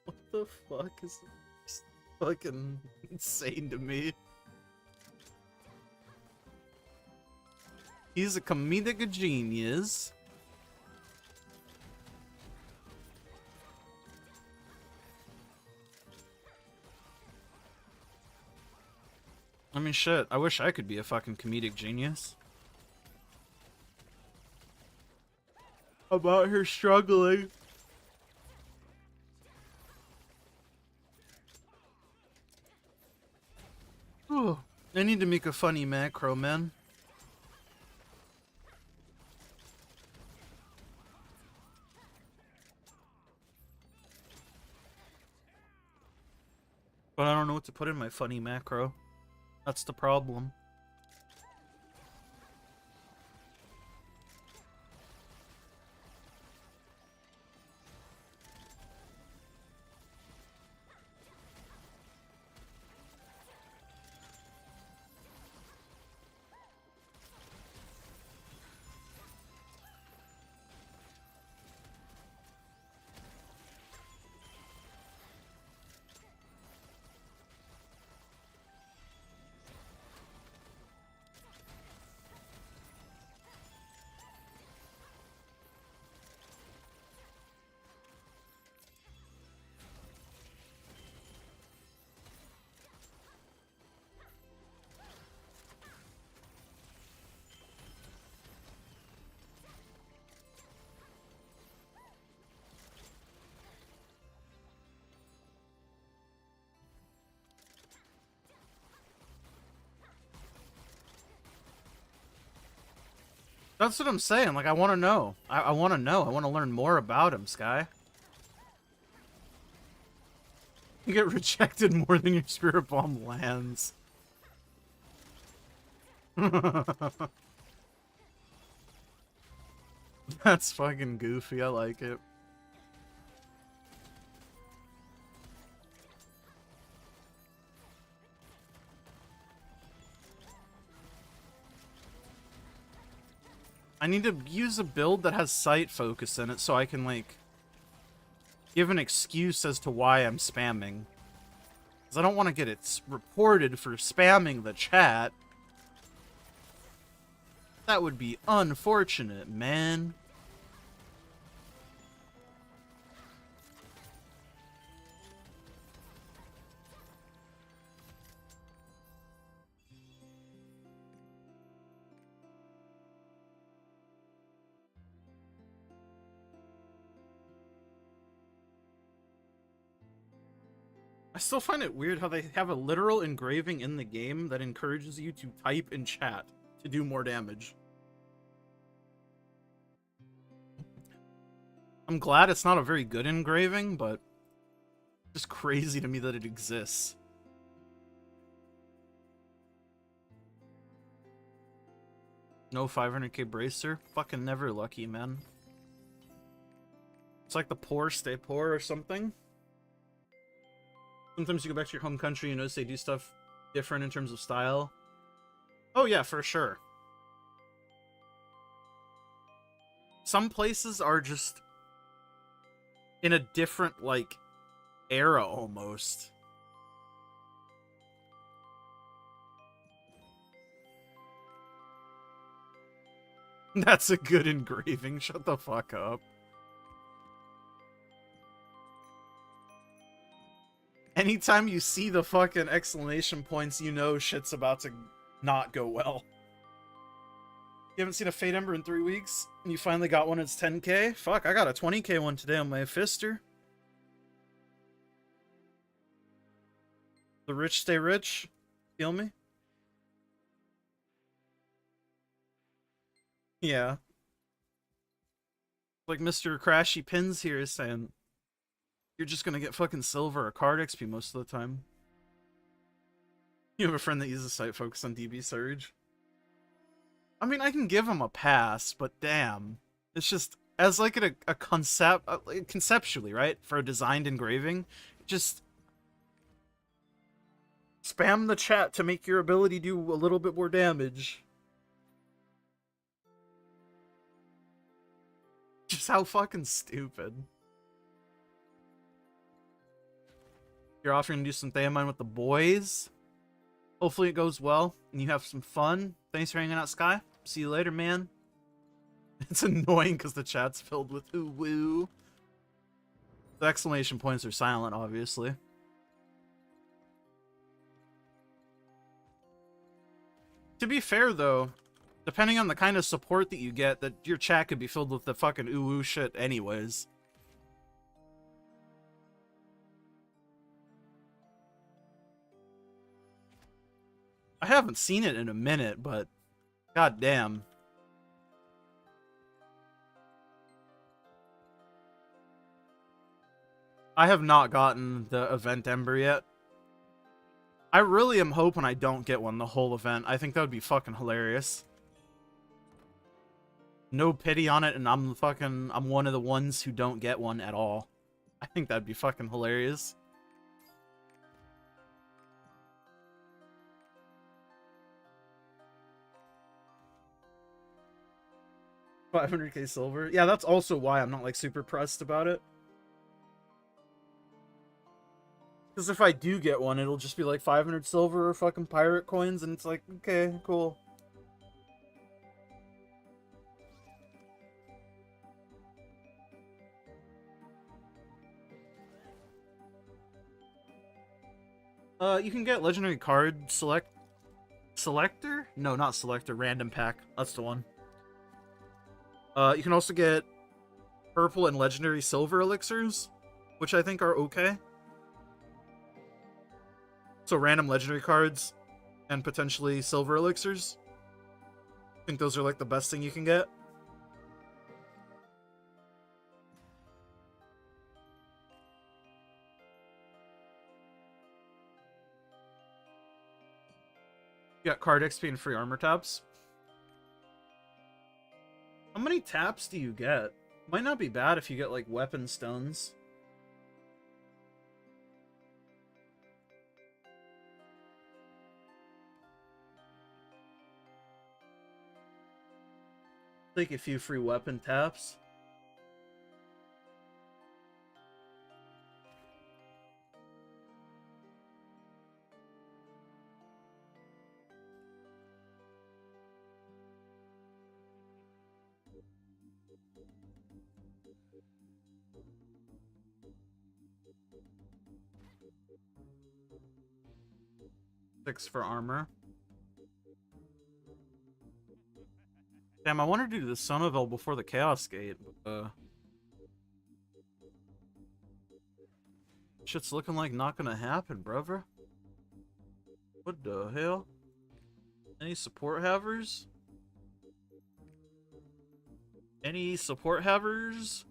What the fuck is this? Fucking insane to me. He's a comedic genius. I mean, shit, I wish I could be a fucking comedic genius. I'm out here struggling. Ooh, I need to make a funny macro, man. But I don't know what to put in my funny macro. That's the problem. That's what I'm saying. Like, I want to know. I want to know. I want to learn more about him, Sky. You get rejected more than your spirit bomb lands. That's fucking goofy. I like it. I need to use a build that has sight focus in it so I can, like, give an excuse as to why I'm spamming. Because I don't want to get it reported for spamming the chat. That would be unfortunate, man. I still find it weird how they have a literal engraving in the game that encourages you to type in chat to do more damage. I'm glad it's not a very good engraving, but it's just crazy to me that it exists. No 500k bracer? Fucking never lucky, man. It's like the poor stay poor or something. Sometimes you go back to your home country and notice they do stuff different in terms of style. Oh yeah, for sure. Some places are just in a different, like, era almost. That's a good engraving. Shut the fuck up. Anytime you see the fucking exclamation points, you know shit's about to not go well. You haven't seen a Fate Ember in 3 weeks, and you finally got one, it's 10k? Fuck, I got a 20k one today on my Fister. The rich stay rich. Feel me? Yeah. Like Mr. Crashy Pins here is saying, you're just gonna get fucking silver or card XP most of the time. You have a friend that uses site focus on DB Surge. I mean, I can give him a pass, but damn. It's just, as like a concept, like conceptually, right? For a designed engraving, just spam the chat to make your ability do a little bit more damage. Just how fucking stupid. You're offering to do some Theomine with the boys. Hopefully it goes well and you have some fun. Thanks for hanging out, Sky. See you later, man. It's annoying because the chat's filled with ooh woo. The exclamation points are silent, obviously. To be fair, though, depending on the kind of support that you get, that your chat could be filled with the fucking ooh woo shit anyways. I haven't seen it in a minute, but god damn. I have not gotten the event Ember yet. I really am hoping I don't get one the whole event. I think that would be fucking hilarious. No pity on it, and I'm one of the ones who don't get one at all. I think that'd be fucking hilarious. $500k silver. Yeah, that's also why I'm not like super pressed about it. Because if I do get one, it'll just be like 500 silver or fucking pirate coins, and it's like, okay, cool. You can get legendary card selector? No, not selector, random pack. That's the one. You can also get purple and legendary silver elixirs, which I think are okay. So random legendary cards and potentially silver elixirs. I think those are like the best thing you can get. You got card XP and free armor taps. How many taps do you get? Might not be bad if you get like weapon stones. Take a few free weapon taps. Six for armor. Damn, I wanted to do the Sonovel before the Chaos Gate, but, shit's looking like not gonna happen, brother. What the hell? Any support havers? Any support havers?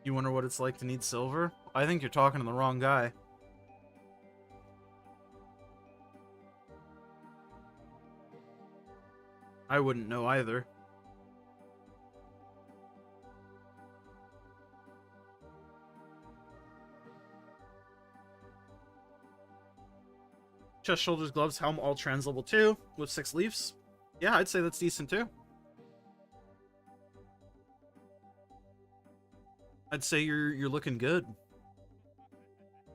You wonder what it's like to need silver? I think you're talking to the wrong guy. I wouldn't know either. Chest, shoulders, gloves, helm, all trans level 2 with 6 leaves. Yeah, I'd say that's decent too. I'd say you're looking good.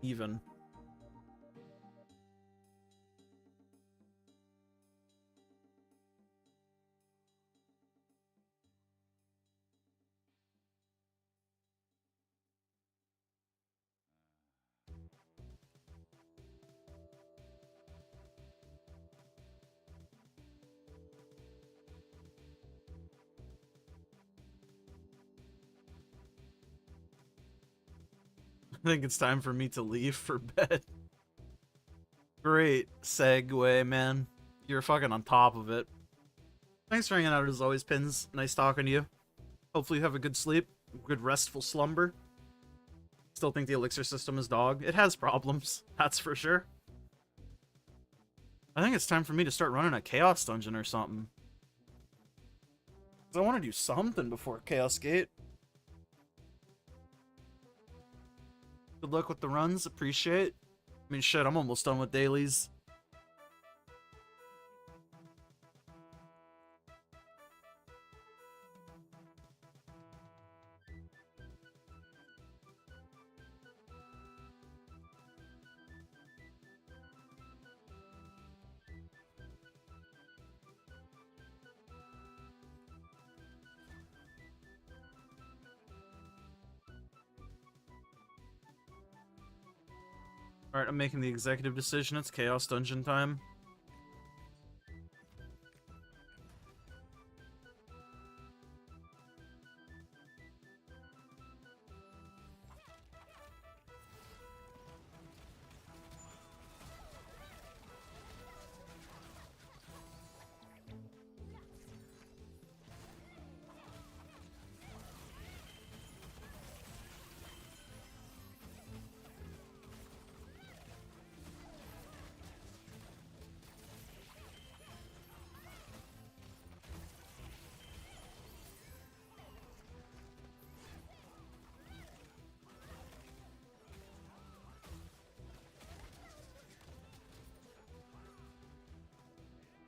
Even. I think it's time for me to leave for bed. Great segue, man. You're fucking on top of it. Thanks for hanging out as always, Pins. Nice talking to you. Hopefully you have a good sleep, good restful slumber. Still think the elixir system is dog. It has problems, that's for sure. I think it's time for me to start running a chaos dungeon or something. I want to do something before Chaos Gate. Good luck with the runs, appreciate. I mean, shit, I'm almost done with dailies. Alright, I'm making the executive decision. It's Chaos Dungeon time.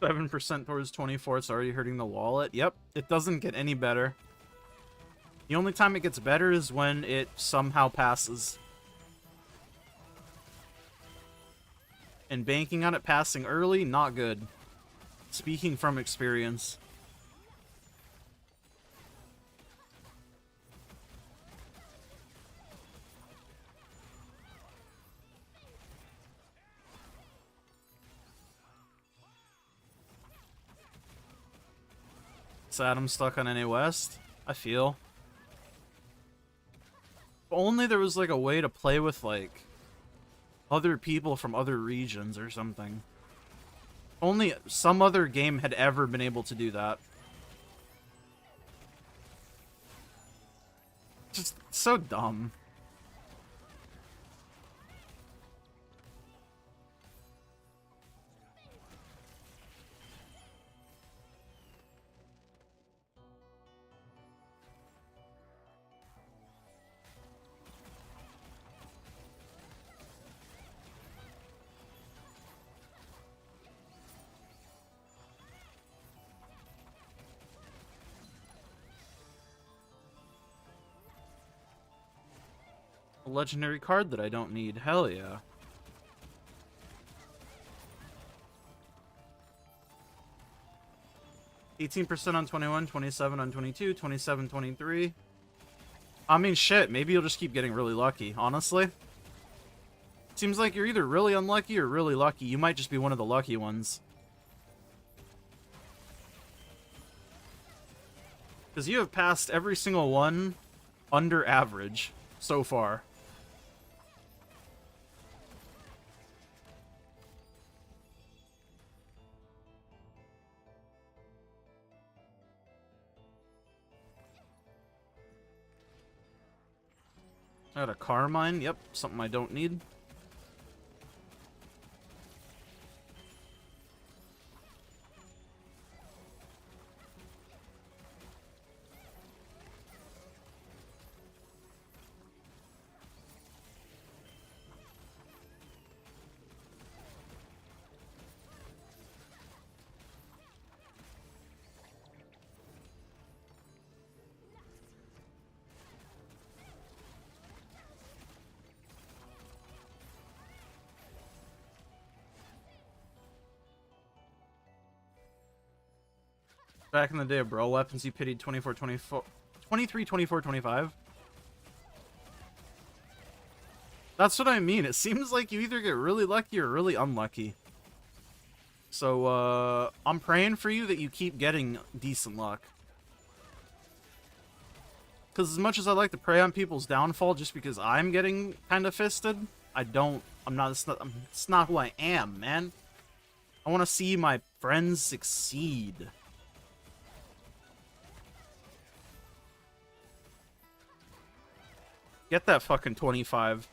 %7 towards 24, it's already hurting the wallet. Yep, it doesn't get any better. The only time it gets better is when it somehow passes. And banking on it passing early, not good. Speaking from experience. Sad I'm stuck on NA West. I feel. If only there was like a way to play with like other people from other regions or something. Only some other game had ever been able to do that. Just so dumb. A legendary card that I don't need. Hell yeah. %18 on 21, 27 on 22, 27, 23. I mean, shit, maybe you'll just keep getting really lucky, honestly. Seems like you're either really unlucky or really lucky. You might just be one of the lucky ones. Because you have passed every single one under average so far. I got a Carmine. Yep, something I don't need. Back in the day of Brawl weapons, you pitied 24, 24, 23, 24, 25. That's what I mean. It seems like you either get really lucky or really unlucky. So, I'm praying for you that you keep getting decent luck. Because as much as I like to prey on people's downfall just because I'm getting kind of fisted, it's not who I am, man. I want to see my friends succeed. Get that fucking 25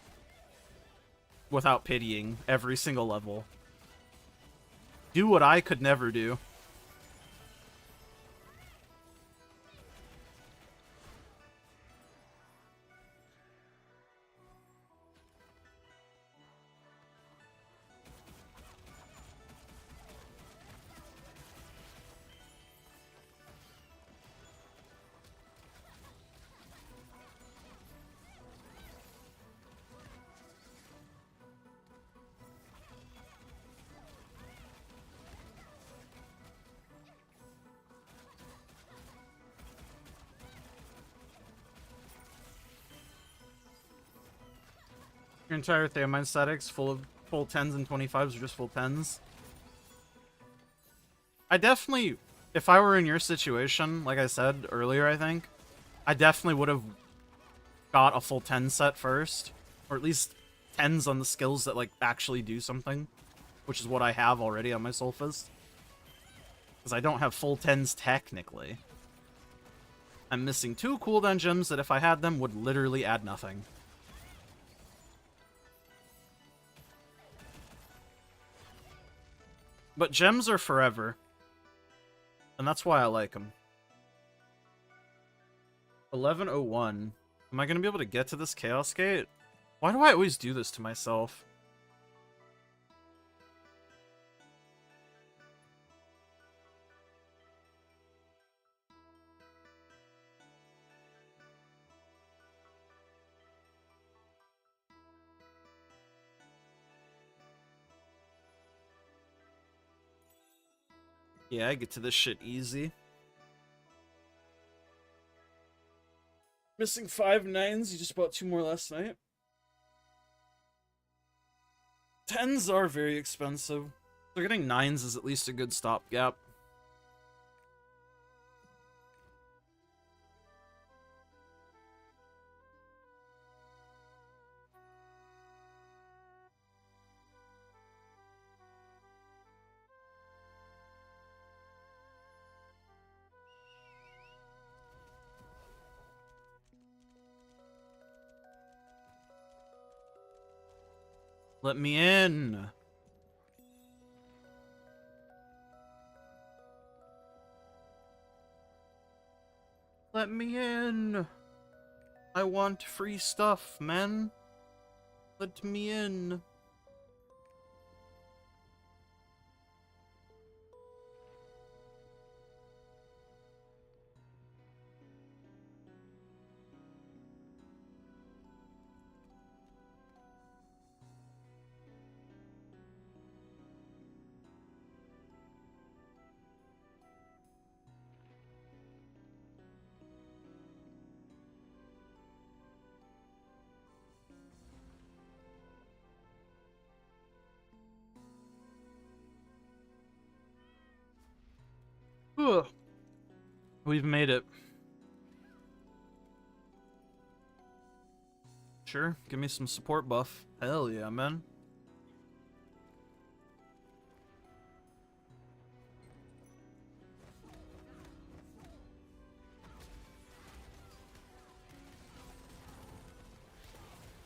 without pitying every single level. Do what I could never do. Your entire Theomine statics full of full 10s and 25s or just full 10s? I definitely, if I were in your situation, like I said earlier, I think, I definitely would have got a full 10 set first. Or at least 10s on the skills that, like, actually do something. Which is what I have already on my Soul Fist. Because I don't have full 10s technically. I'm missing 2 cooldown gems that if I had them would literally add nothing. But gems are forever. And that's why I like them. 11:01. Am I going to be able to get to this Chaos Gate? Why do I always do this to myself? Yeah, I get to this shit easy. Missing 5 9s. You just bought 2 more last night. 10s are very expensive. So getting 9s is at least a good stopgap. Let me in. Let me in. I want free stuff, man. Let me in. Ugh. We've made it. Sure, give me some support buff. Hell yeah, man.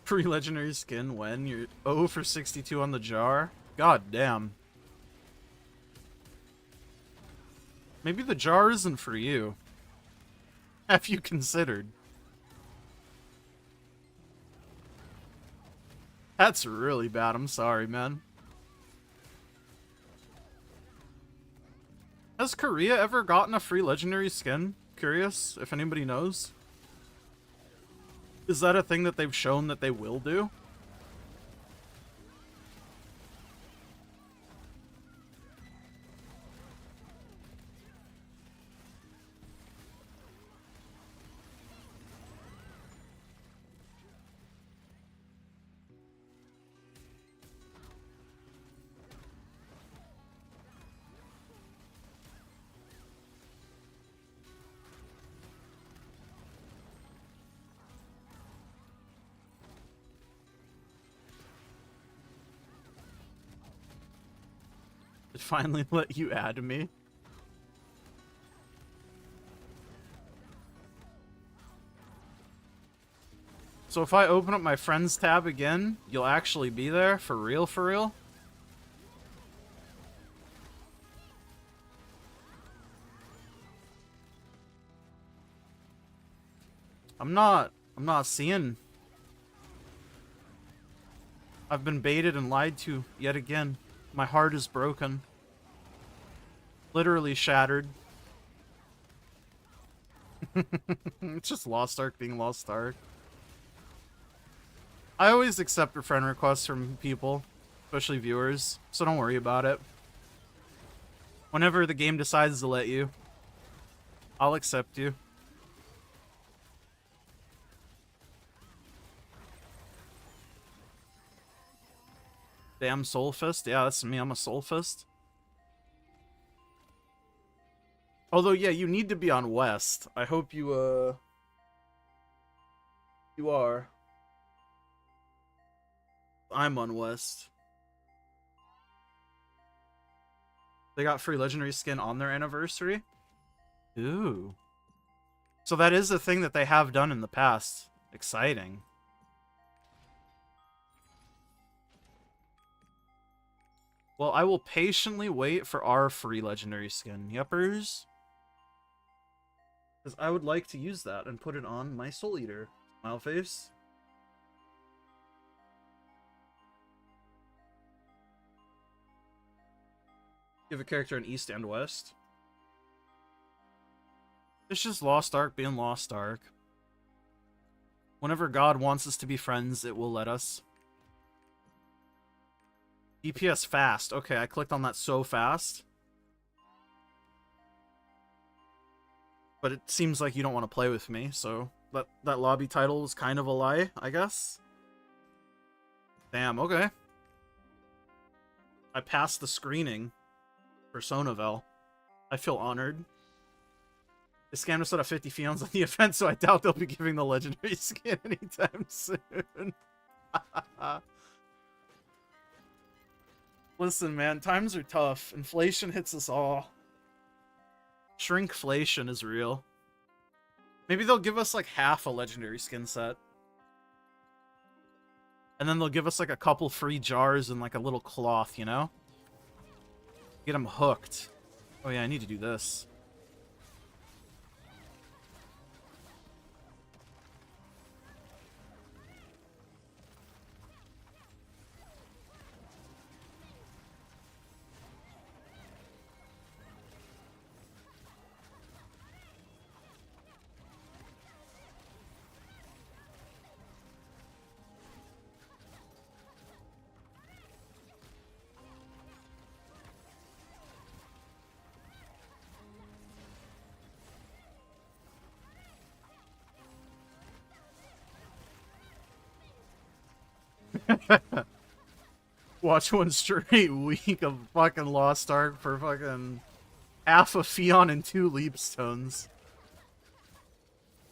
Free legendary skin when you're 0 for 62 on the jar. God damn. Maybe the jar isn't for you. Have you considered? That's really bad. I'm sorry, man. Has Korea ever gotten a free legendary skin? Curious if anybody knows. Is that a thing that they've shown that they will do? It finally let you add me. So if I open up my friends tab again, you'll actually be there? For real, for real? I'm not seeing. I've been baited and lied to yet again. My heart is broken. Literally shattered. It's just Lost Ark being Lost Ark. I always accept friend requests from people, especially viewers, so don't worry about it. Whenever the game decides to let you, I'll accept you. Damn Soulfist? Yeah, that's me. I'm a Soulfist. Although, yeah, you need to be on West. I hope you, you are. I'm on West. They got free legendary skin on their anniversary? Ooh. So that is a thing that they have done in the past. Exciting. Well, I will patiently wait for our free legendary skin. Yuppers. Because I would like to use that and put it on my Soul Eater. Smile face. Give a character an East and West. It's just Lost Ark being Lost Ark. Whenever God wants us to be friends, it will let us. DPS fast. Okay, I clicked on that so fast. But it seems like you don't want to play with me, so that lobby title was kind of a lie, I guess. Damn, okay. I passed the screening for Sonavel. I feel honored. The scam just at 50 feelings on the event, so I doubt they'll be giving the legendary skin anytime soon. Listen, man, times are tough. Inflation hits us all. Shrinkflation is real. Maybe they'll give us like half a legendary skin set. And then they'll give us like a couple free jars and like a little cloth, you know? Get them hooked. Oh yeah, I need to do this. Watch one straight week of fucking Lost Ark for fucking half a Fion and 2 Leapstones.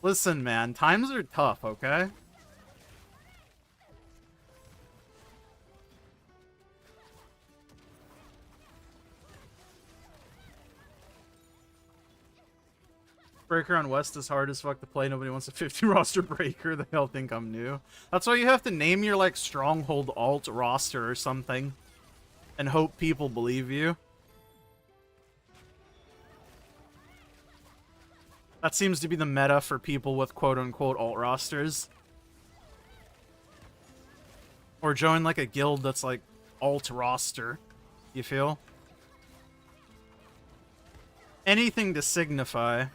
Listen, man, times are tough, okay? Breaker on West is hard as fuck to play. Nobody wants a 50 roster breaker. They all think I'm new. That's why you have to name your, like, stronghold alt roster or something. And hope people believe you. That seems to be the meta for people with quote-unquote alt rosters. Or join, like, a guild that's, like, alt roster. You feel? Anything to signify.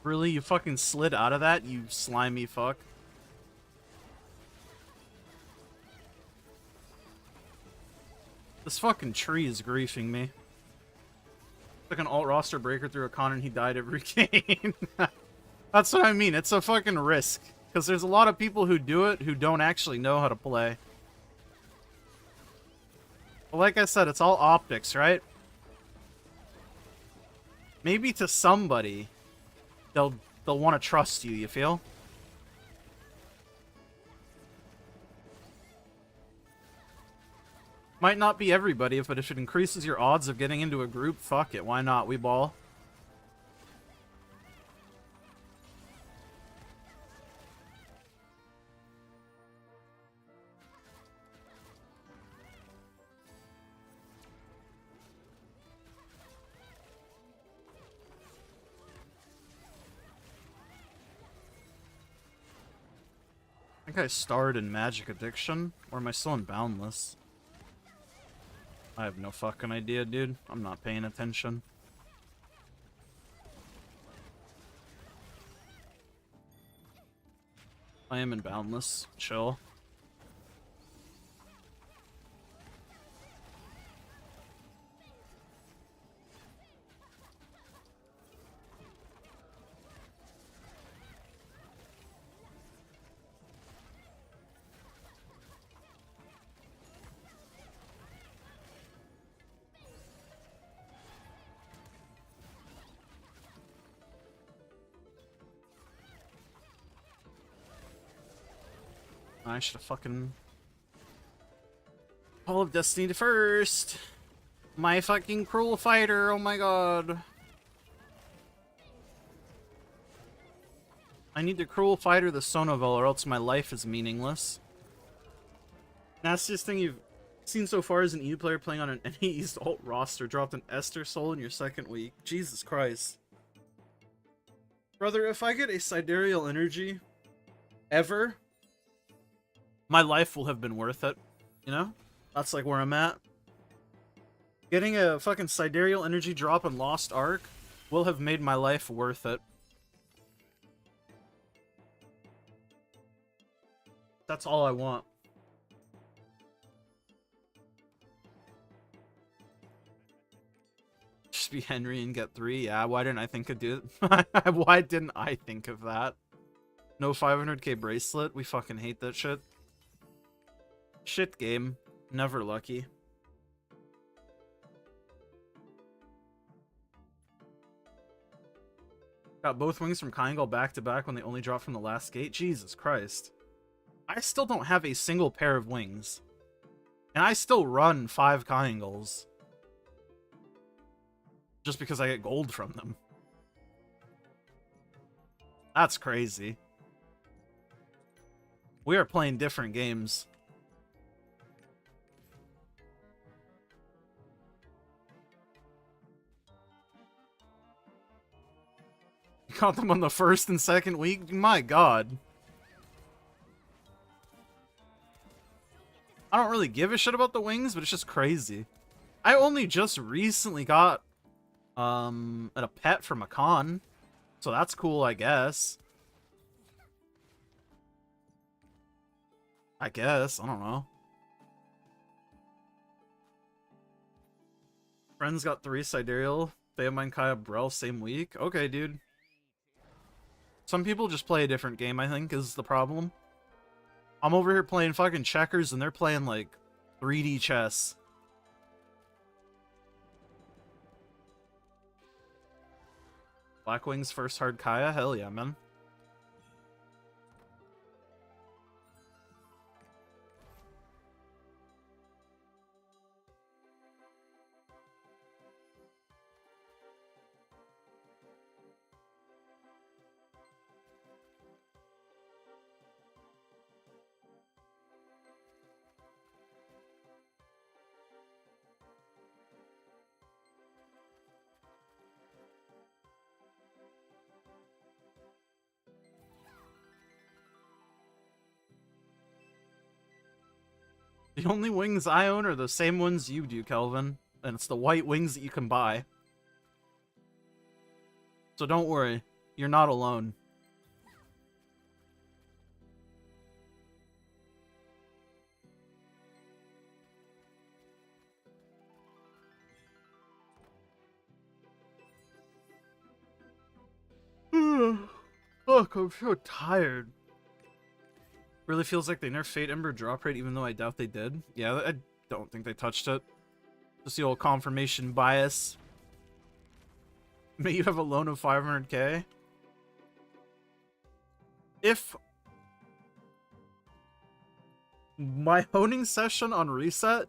Really? You fucking slid out of that, you slimy fuck? This fucking tree is griefing me. Like an alt roster breaker through a con and he died every game. That's what I mean. It's a fucking risk. Because there's a lot of people who do it who don't actually know how to play. But like I said, it's all optics, right? Maybe to somebody, they'll want to trust you, you feel? Might not be everybody, but if it increases your odds of getting into a group, fuck it, why not? We ball. I think I starred in Magic Addiction, or am I still in Boundless? I have no fucking idea, dude. I'm not paying attention. I am in Boundless. Chill. I should have fucking... Call of Destiny first! My fucking cruel fighter, oh my god. I need the cruel fighter, the Sonovel, or else my life is meaningless. Nastiest thing you've seen so far is an EU player playing on an NA East alt roster. Dropped an Esther Soul in your second week. Jesus Christ. Brother, if I get a sidereal energy... ever... my life will have been worth it, you know? That's like where I'm at. Getting a fucking sidereal energy drop in Lost Ark will have made my life worth it. That's all I want. Just be Henry and get 3? Yeah, why didn't I think of it? Why didn't I think of that? No 500k bracelet? We fucking hate that shit. Shit game. Never lucky. Got both wings from Kyngal back to back when they only dropped from the last gate? Jesus Christ. I still don't have a single pair of wings. And I still run 5 Kyngals. Just because I get gold from them. That's crazy. We are playing different games. got them on the first and second week? My god. I don't really give a shit about the wings, but it's just crazy. I only just recently got a pet from a con, so that's cool, I guess. I don't know. Friends got 3 Sidereal, Theomine, Kaya, Brel same week. Okay, dude. Some people just play a different game, I think, is the problem. I'm over here playing fucking checkers, and they're playing, like, 3D chess. Blackwing's first hard Kaya? Hell yeah, man. The only wings I own are the same ones you do, Kelvin. And it's the white wings that you can buy. So don't worry. You're not alone. Fuck, I'm so tired. Really feels like they nerfed Fate Ember drop rate, even though I doubt they did. Yeah, I don't think they touched it. Just the old confirmation bias. May you have a loan of 500k? If my honing session on reset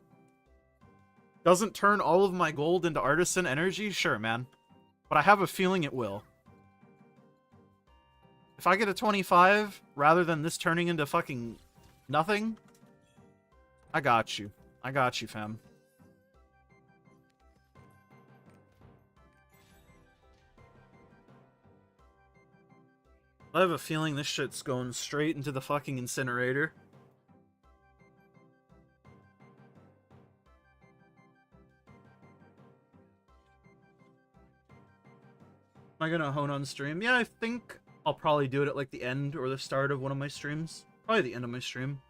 doesn't turn all of my gold into artisan energy, sure, man. But I have a feeling it will. If I get a 25, rather than this turning into fucking nothing, I got you. I got you, fam. I have a feeling this shit's going straight into the fucking incinerator. Am I gonna hone on stream? Yeah, I think I'll probably do it at like the end or the start of one of my streams. Probably the end of my stream.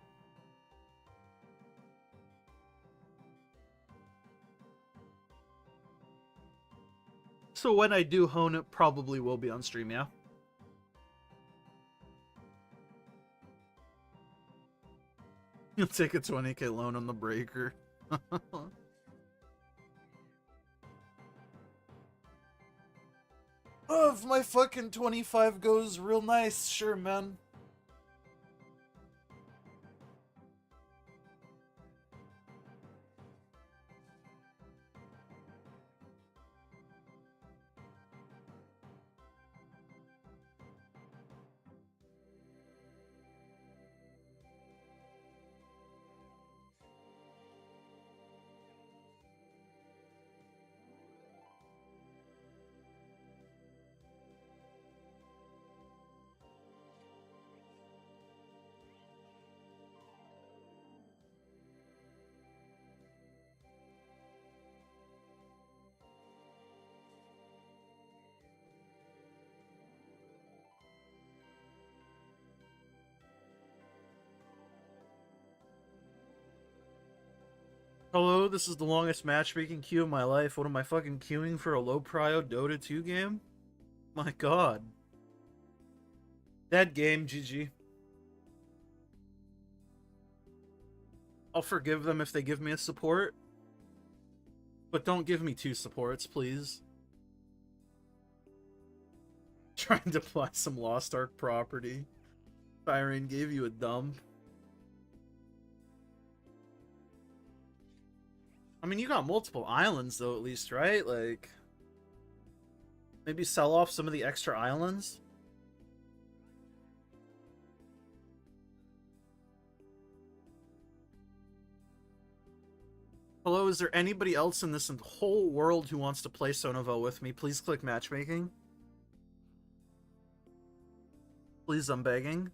So when I do hone it, probably will be on stream, yeah? You'll take a 20k loan on the breaker. Oh, if my fucking 25 goes real nice, sure, man. Hello, this is the longest matchmaking queue of my life. What am I fucking queuing for a low prio Dota 2 game? My god. Dead game, GG. I'll forgive them if they give me a support. But don't give me 2 supports, please. Trying to buy some Lost Ark property. Tyrion gave you a dump. I mean, you got multiple islands, though, at least, right? Like, maybe sell off some of the extra islands? Hello, is there anybody else in this whole world who wants to play Sonovo with me? Please click matchmaking. Please, I'm begging.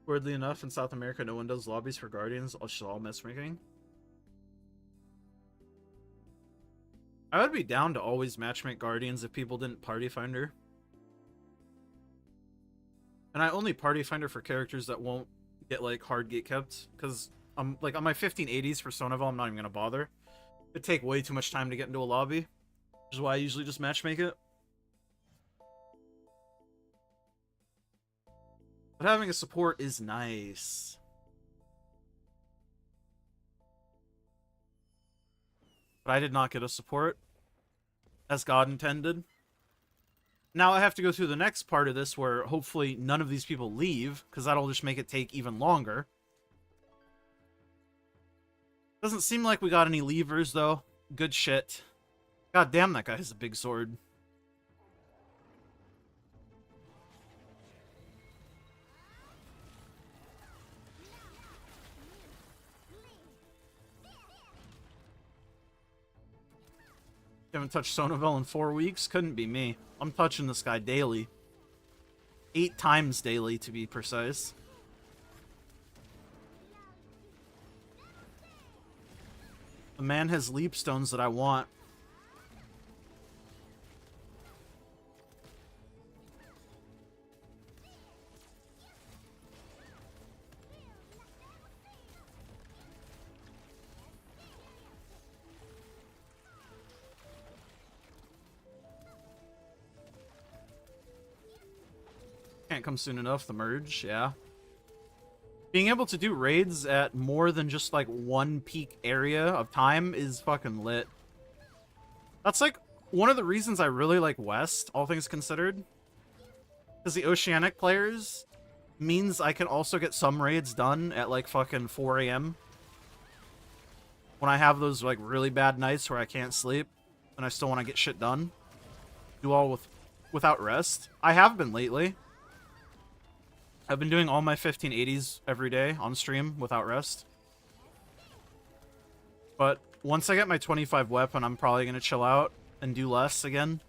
Weirdly enough, in South America, no one does lobbies for Guardians. It's all matchmaking. I would be down to always matchmake Guardians if people didn't party finder. And I only party finder for characters that won't get like hard gate kept, because I'm like on my 1580s for Sonavel, I'm not even gonna bother. It'd take way too much time to get into a lobby, which is why I usually just matchmake it. But having a support is nice. But I did not get a support, as God intended. Now I have to go through the next part of this where hopefully none of these people leave, because that'll just make it take even longer. Doesn't seem like we got any leavers, though. Good shit. God damn, that guy has a big sword. Haven't touched Sonavel in 4 weeks? Couldn't be me. I'm touching this guy daily. 8 times daily, to be precise. The man has leap stones that I want. Can't come soon enough, the merge, yeah. Being able to do raids at more than just like one peak area of time is fucking lit. That's like one of the reasons I really like West, all things considered. Because the Oceanic players means I can also get some raids done at like fucking 4 AM. When I have those like really bad nights where I can't sleep and I still want to get shit done. Do all without rest. I have been lately. I've been doing all my 1580s every day on stream without rest. But once I get my 25 weapon, I'm probably going to chill out and do less again.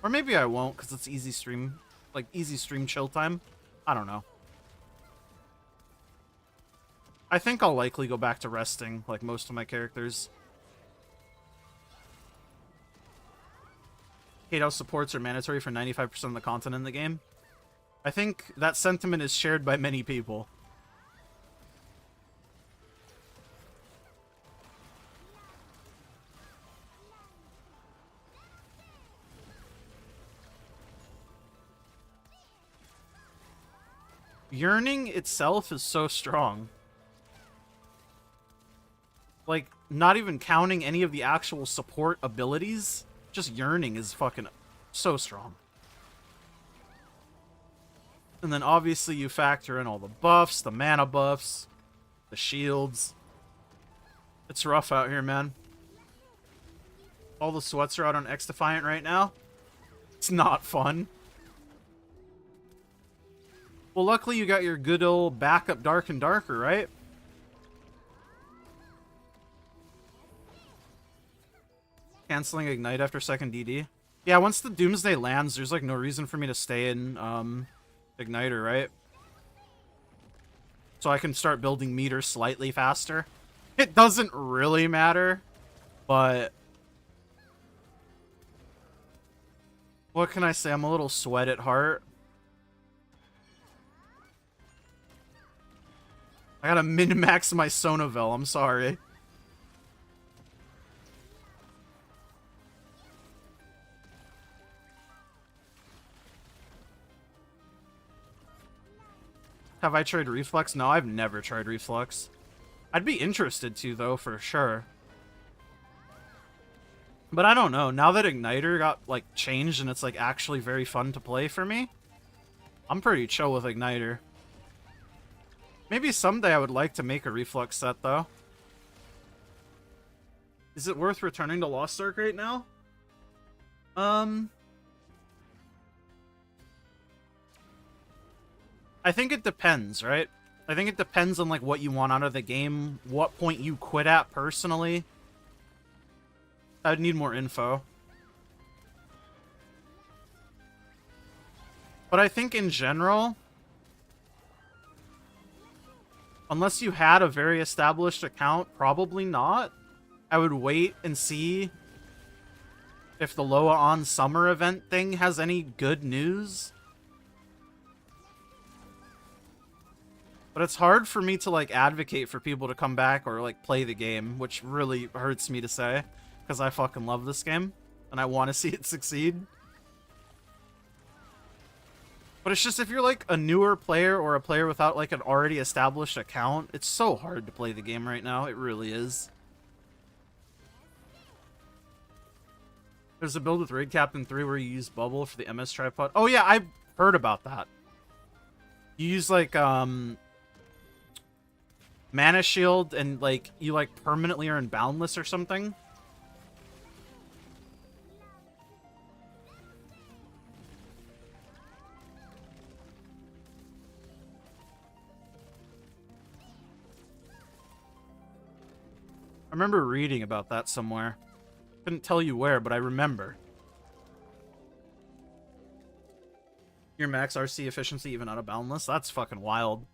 Or maybe I won't, because it's easy stream. Like, easy stream chill time. I don't know. I think I'll likely go back to resting, like most of my characters. Hate how supports are mandatory for 95% of the content in the game. I think that sentiment is shared by many people. Yearning itself is so strong. Like, not even counting any of the actual support abilities, just Yearning is fucking so strong. And then obviously you factor in all the buffs, the mana buffs, the shields. It's rough out here, man. All the sweats are out on X-Defiant right now. It's not fun. Well, luckily you got your good old backup Dark and Darker, right? Canceling Ignite after second DD. Yeah, once the Doomsday lands, there's like no reason for me to stay in Igniter, right? So I can start building meter slightly faster. It doesn't really matter, but what can I say? I'm a little sweat at heart. I gotta min-max my Sonavel, I'm sorry. Have I tried Reflex? No, I've never tried Reflex. I'd be interested to, though, for sure. But I don't know. Now that Igniter got, like, changed and it's, like, actually very fun to play for me, I'm pretty chill with Igniter. Maybe someday I would like to make a reflux set, though. Is it worth returning to Lost Ark right now? I think it depends, right? I think it depends on, like, what you want out of the game, what point you quit at personally. I'd need more info. But I think in general, unless you had a very established account, probably not. I would wait and see if the Loa on Summer event thing has any good news. But it's hard for me to, like, advocate for people to come back or, like, play the game, which really hurts me to say, because I fucking love this game, and I want to see it succeed. But it's just, if you're, like, a newer player or a player without, like, an already established account, it's so hard to play the game right now. It really is. There's a build with Raid Captain 3 where you use Bubble for the MS tripod. Oh, yeah, I've heard about that. You use, like, Mana Shield and, like, you, like, permanently earn Boundless or something. I remember reading about that somewhere. Couldn't tell you where, but I remember. Your max RC efficiency even out of Boundless? That's fucking wild.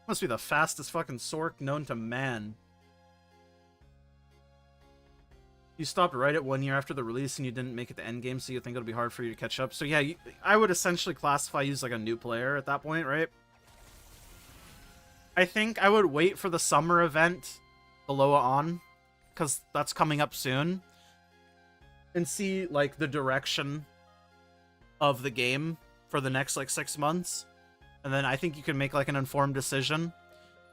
Must be the fastest fucking Sork known to man. You stopped right at 1 year after the release and you didn't make it to endgame, so you think it'll be hard for you to catch up. So yeah, I would essentially classify you as like a new player at that point, right? I think I would wait for the summer event, the Loa on, because that's coming up soon, and see like the direction of the game for the next like 6 months. And then I think you can make, like, an informed decision.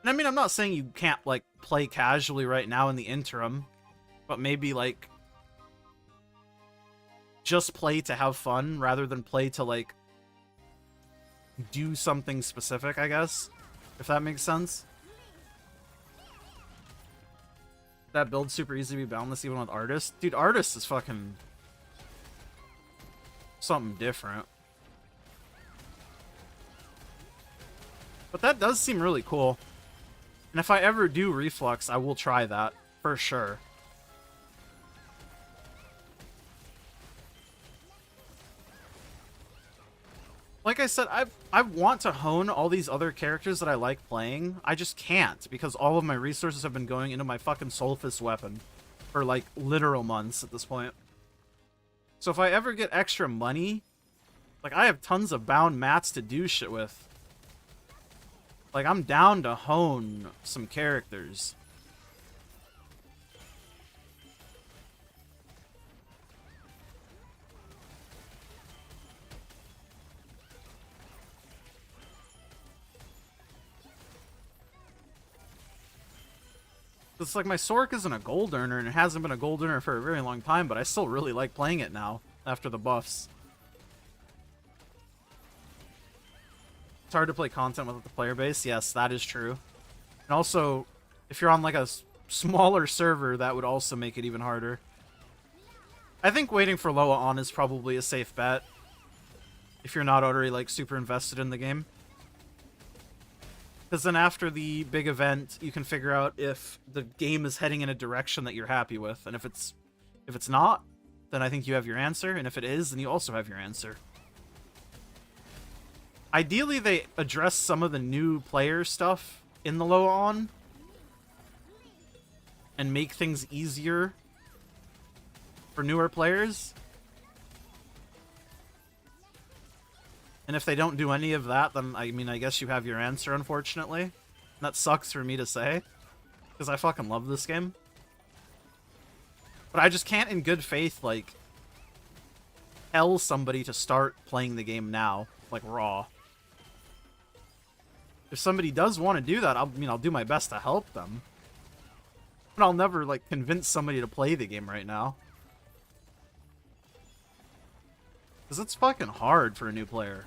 And I mean, I'm not saying you can't, like, play casually right now in the interim. But maybe, like, just play to have fun rather than play to, like, do something specific, I guess. If that makes sense. That build's super easy to be boundless even with Artist. Dude, Artist is fucking something different. But that does seem really cool. And if I ever do Reflux, I will try that. For sure. Like I said, I want to hone all these other characters that I like playing. I just can't, because all of my resources have been going into my fucking Soulfist weapon. For, like, literal months at this point. So if I ever get extra money, like, I have tons of bound mats to do shit with. Like, I'm down to hone some characters. It's like my Sork isn't a gold earner, and it hasn't been a gold earner for a very long time, but I still really like playing it now, after the buffs. It's hard to play content without the player base. Yes, that is true. And also, if you're on like a smaller server, that would also make it even harder. I think waiting for Loa on is probably a safe bet. If you're not already like super invested in the game. Because then after the big event, you can figure out if the game is heading in a direction that you're happy with. And if it's not, then I think you have your answer. And if it is, then you also have your answer. Ideally, they address some of the new player stuff in the Loa on and make things easier for newer players. And if they don't do any of that, then, I mean, I guess you have your answer, unfortunately. And that sucks for me to say, because I fucking love this game. But I just can't, in good faith, like, tell somebody to start playing the game now, like, raw. If somebody does want to do that, I'll do my best to help them. But I'll never, like, convince somebody to play the game right now. Because it's fucking hard for a new player.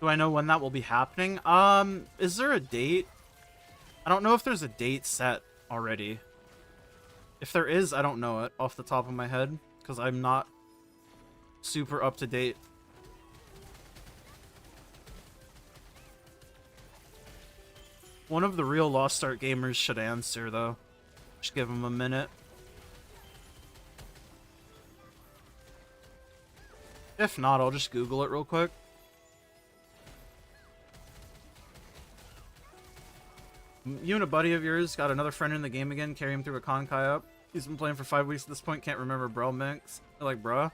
Do I know when that will be happening? Is there a date? I don't know if there's a date set already. If there is, I don't know it off the top of my head, because I'm not super up to date. One of the real Lost Ark gamers should answer, though. Just give him a minute. If not, I'll just Google it real quick. You and a buddy of yours got another friend in the game again, carry him through a Konkai up. He's been playing for 5 weeks at this point, can't remember bro mix. Like, bruh.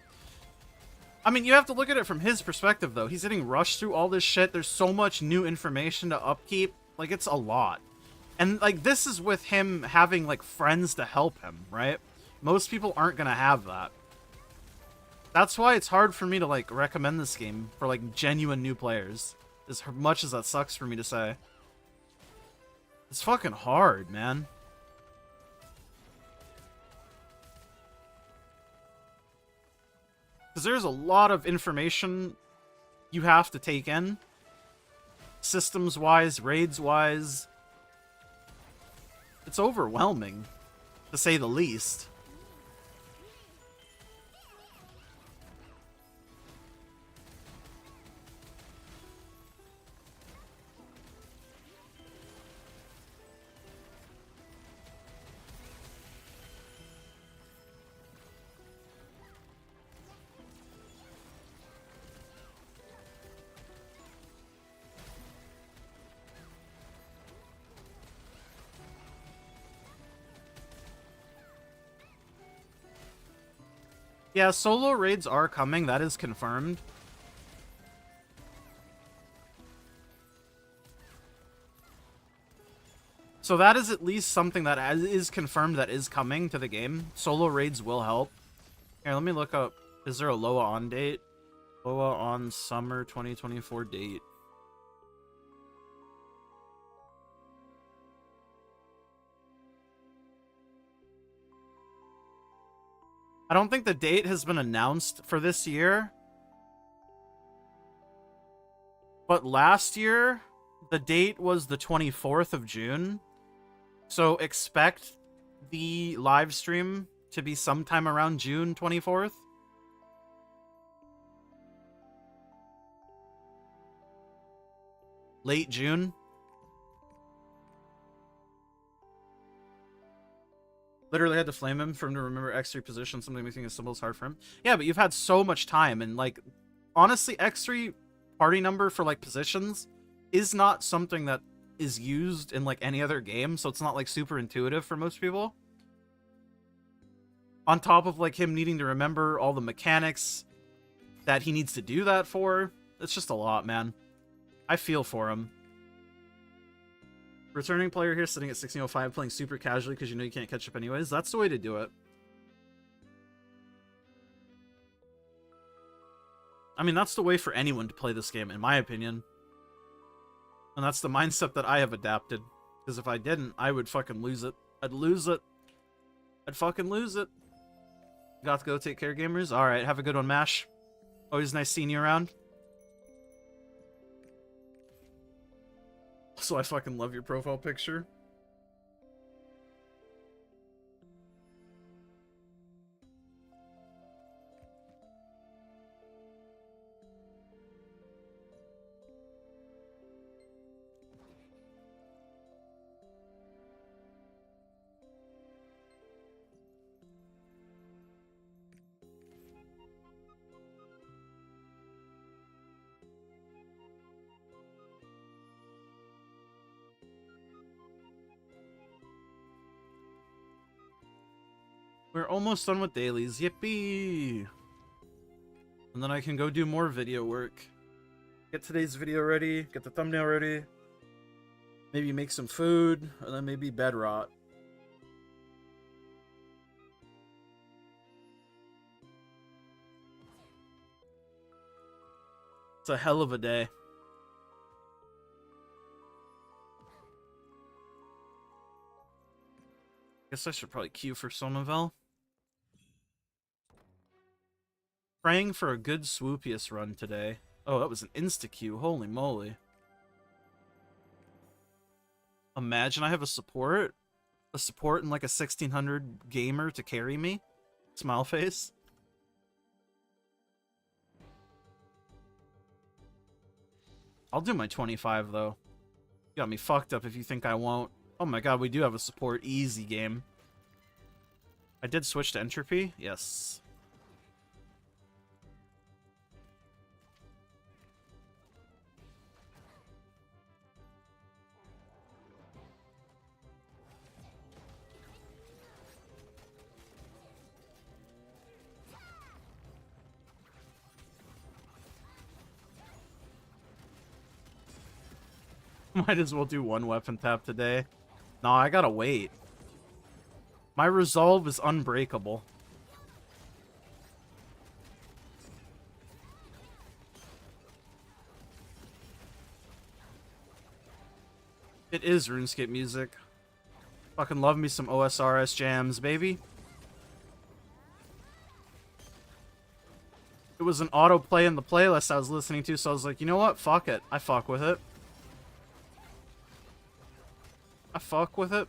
I mean, you have to look at it from his perspective, though. He's getting rushed through all this shit. There's so much new information to upkeep. Like, it's a lot. And, like, this is with him having, like, friends to help him, right? Most people aren't gonna have that. That's why it's hard for me to, like, recommend this game for, like, genuine new players. As much as that sucks for me to say. It's fucking hard, man. Because there's a lot of information you have to take in. Systems-wise, raids-wise. It's overwhelming, to say the least. Yeah, solo raids are coming. That is confirmed. So that is at least something that is confirmed that is coming to the game. Solo raids will help. Here, let me look up. Is there a Loa on date? Loa on summer 2024 date. I don't think the date has been announced for this year. But last year, the date was the 24th of June. So expect the live stream to be sometime around June 24th. Late June. Literally had to flame him for him to remember X3 position, something making a symbol is hard for him. Yeah, but you've had so much time, and, like, honestly, X3 party number for, like, positions is not something that is used in, like, any other game, so it's not, like, super intuitive for most people. On top of, like, him needing to remember all the mechanics that he needs to do that for, it's just a lot, man. I feel for him. Returning player here sitting at 1605 playing super casually because you know you can't catch up anyways. That's the way to do it. I mean, that's the way for anyone to play this game, in my opinion. And that's the mindset that I have adapted. Because if I didn't, I would fucking lose it. I'd lose it. I'd fucking lose it. Got to go take care, gamers. Alright, have a good one, Mash. Always nice seeing you around. So I fucking love your profile picture. We're almost done with dailies. Yippee! And then I can go do more video work. Get today's video ready, get the thumbnail ready. Maybe make some food, and then maybe bed rot. It's a hell of a day. Guess I should probably queue for Sonovel. Praying for a good Swoopius run today. Oh, that was an insta-Q. Holy moly. Imagine I have a support and like a 1600 gamer to carry me. Smile face. I'll do my 25 though. You got me fucked up if you think I won't. Oh my god, we do have a support. Easy game. I did switch to entropy? Yes. Might as well do one weapon tap today. No, I gotta wait. My resolve is unbreakable. It is RuneScape music. Fucking love me some OSRS jams, baby. It was an autoplay in the playlist I was listening to, so I was like, you know what? Fuck it. I fuck with it. I fuck with it.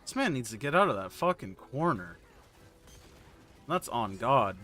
This man needs to get out of that fucking corner. That's on God.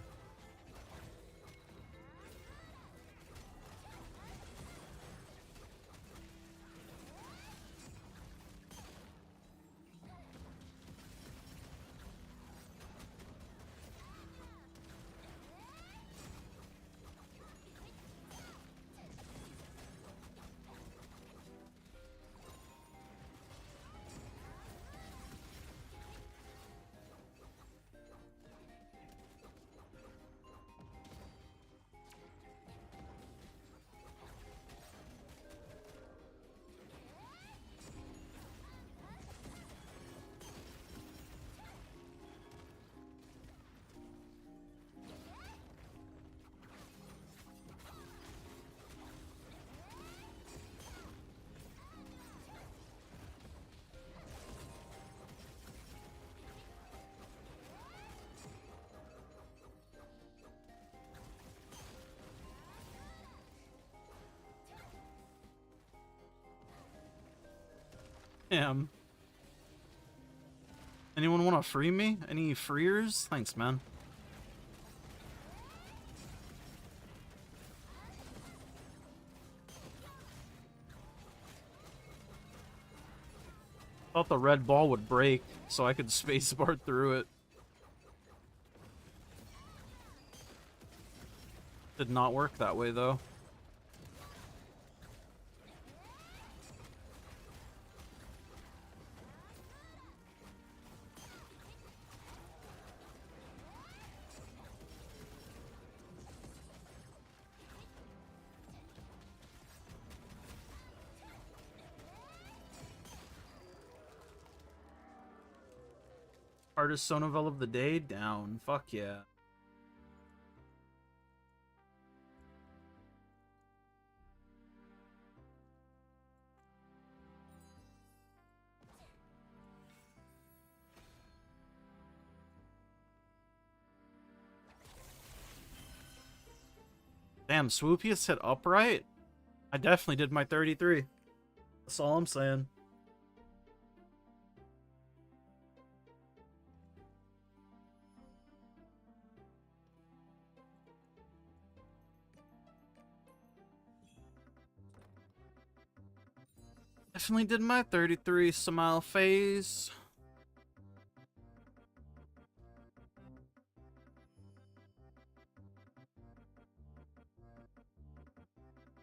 Damn. Anyone want to free me? Any freers? Thanks, man. Thought the red ball would break so I could spacebar through it. Did not work that way, though. Hardest Sonovel of the day? Down. Fuck yeah. Damn, Swoopiest hit upright? I definitely did my 33. That's all I'm saying. Definitely did my 33 smile phase.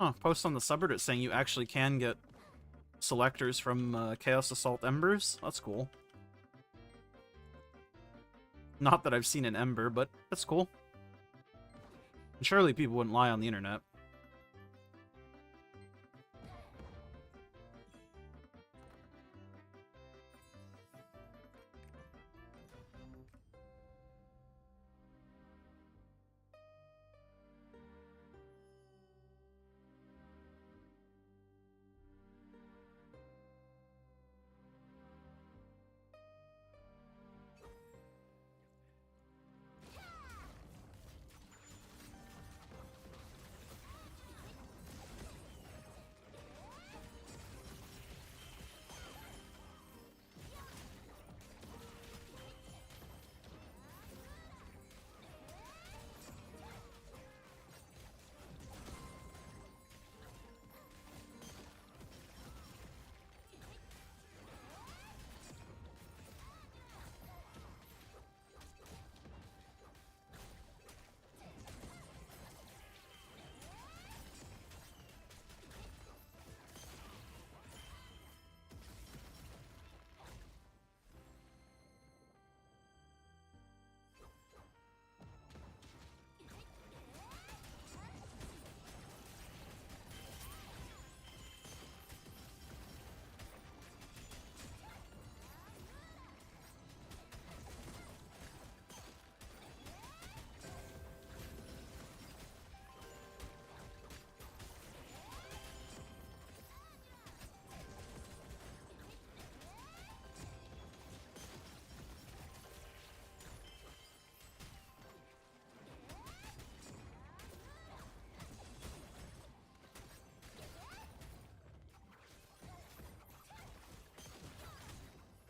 Huh, post on the subreddit saying you actually can get selectors from Chaos Assault Embers. That's cool. Not that I've seen an Ember, but that's cool. And surely people wouldn't lie on the internet.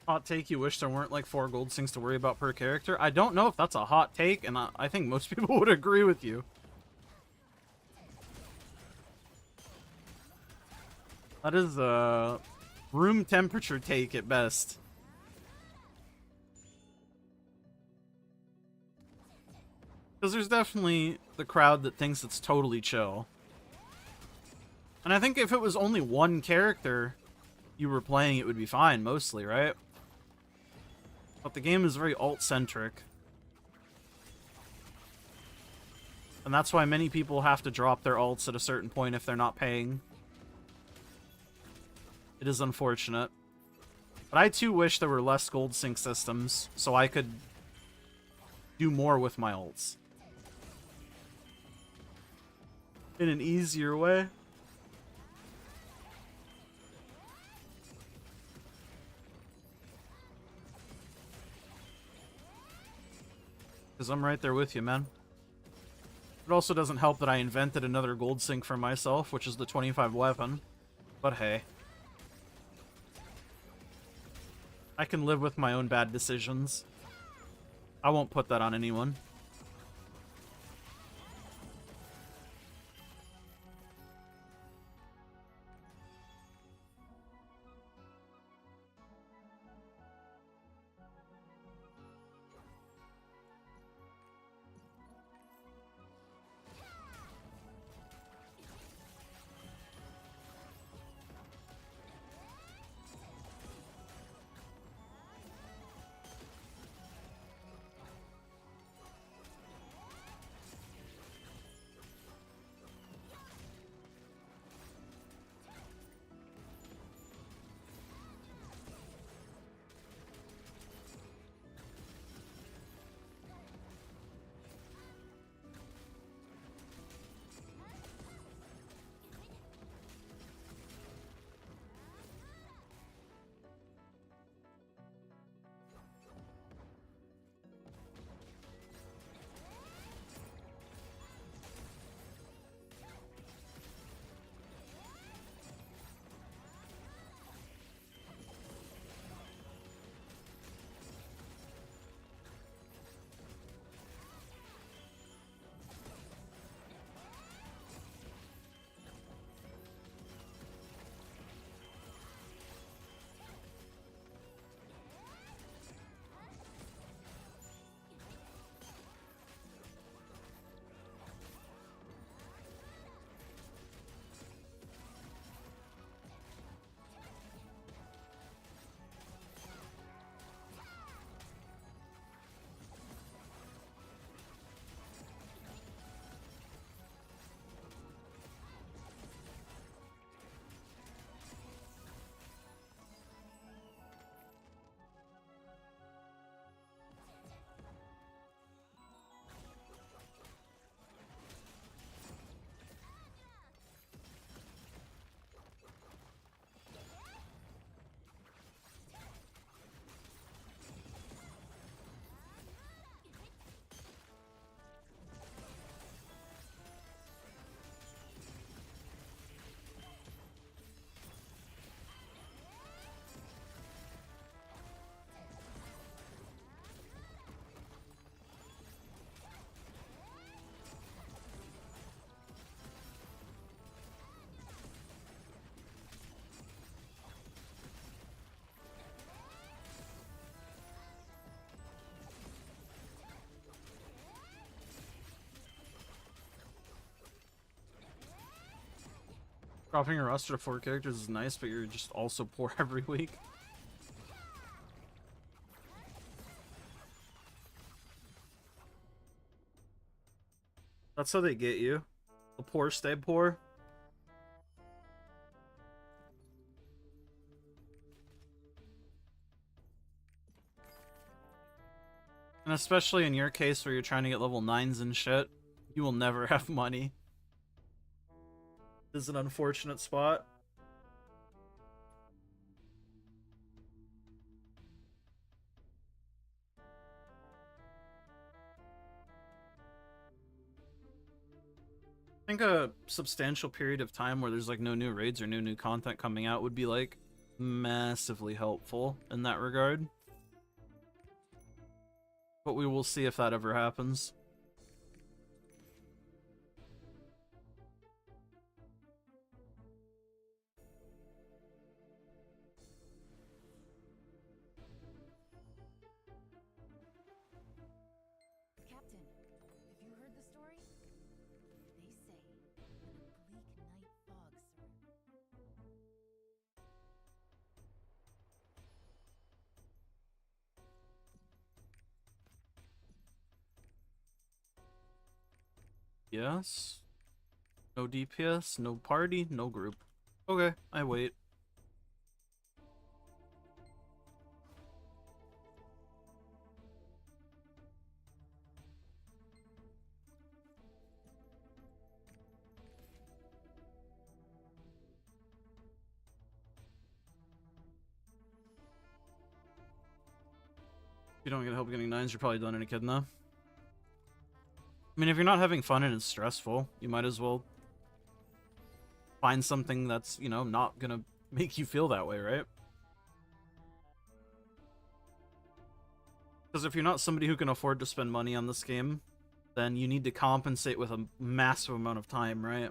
Hot take, you wish there weren't like 4 gold sinks to worry about per character? I don't know if that's a hot take, and I think most people would agree with you. That is a room temperature take at best. Because there's definitely the crowd that thinks it's totally chill. And I think if it was only one character you were playing, it would be fine, mostly, right? But the game is very alt-centric. And that's why many people have to drop their alts at a certain point if they're not paying. It is unfortunate. But I too wish there were less gold sync systems, so I could do more with my alts. In an easier way. Because I'm right there with you, man. It also doesn't help that I invented another gold sync for myself, which is the 25 weapon. But hey. I can live with my own bad decisions. I won't put that on anyone. Dropping a roster to 4 characters is nice, but you're just also poor every week. That's how they get you. The poor stay poor. And especially in your case where you're trying to get level 9s and shit, you will never have money. This is an unfortunate spot. I think a substantial period of time where there's like no new raids or no new content coming out would be like massively helpful in that regard. But we will see if that ever happens. Captain, have you heard the story? They say when a bleak night fog Yes. No DPS, no party, no group. Okay, I wait. If you don't get help getting 9s, you're probably done in a kid now. I mean, if you're not having fun and it's stressful, you might as well find something that's, you know, not gonna make you feel that way, right? Because if you're not somebody who can afford to spend money on this game, then you need to compensate with a massive amount of time, right?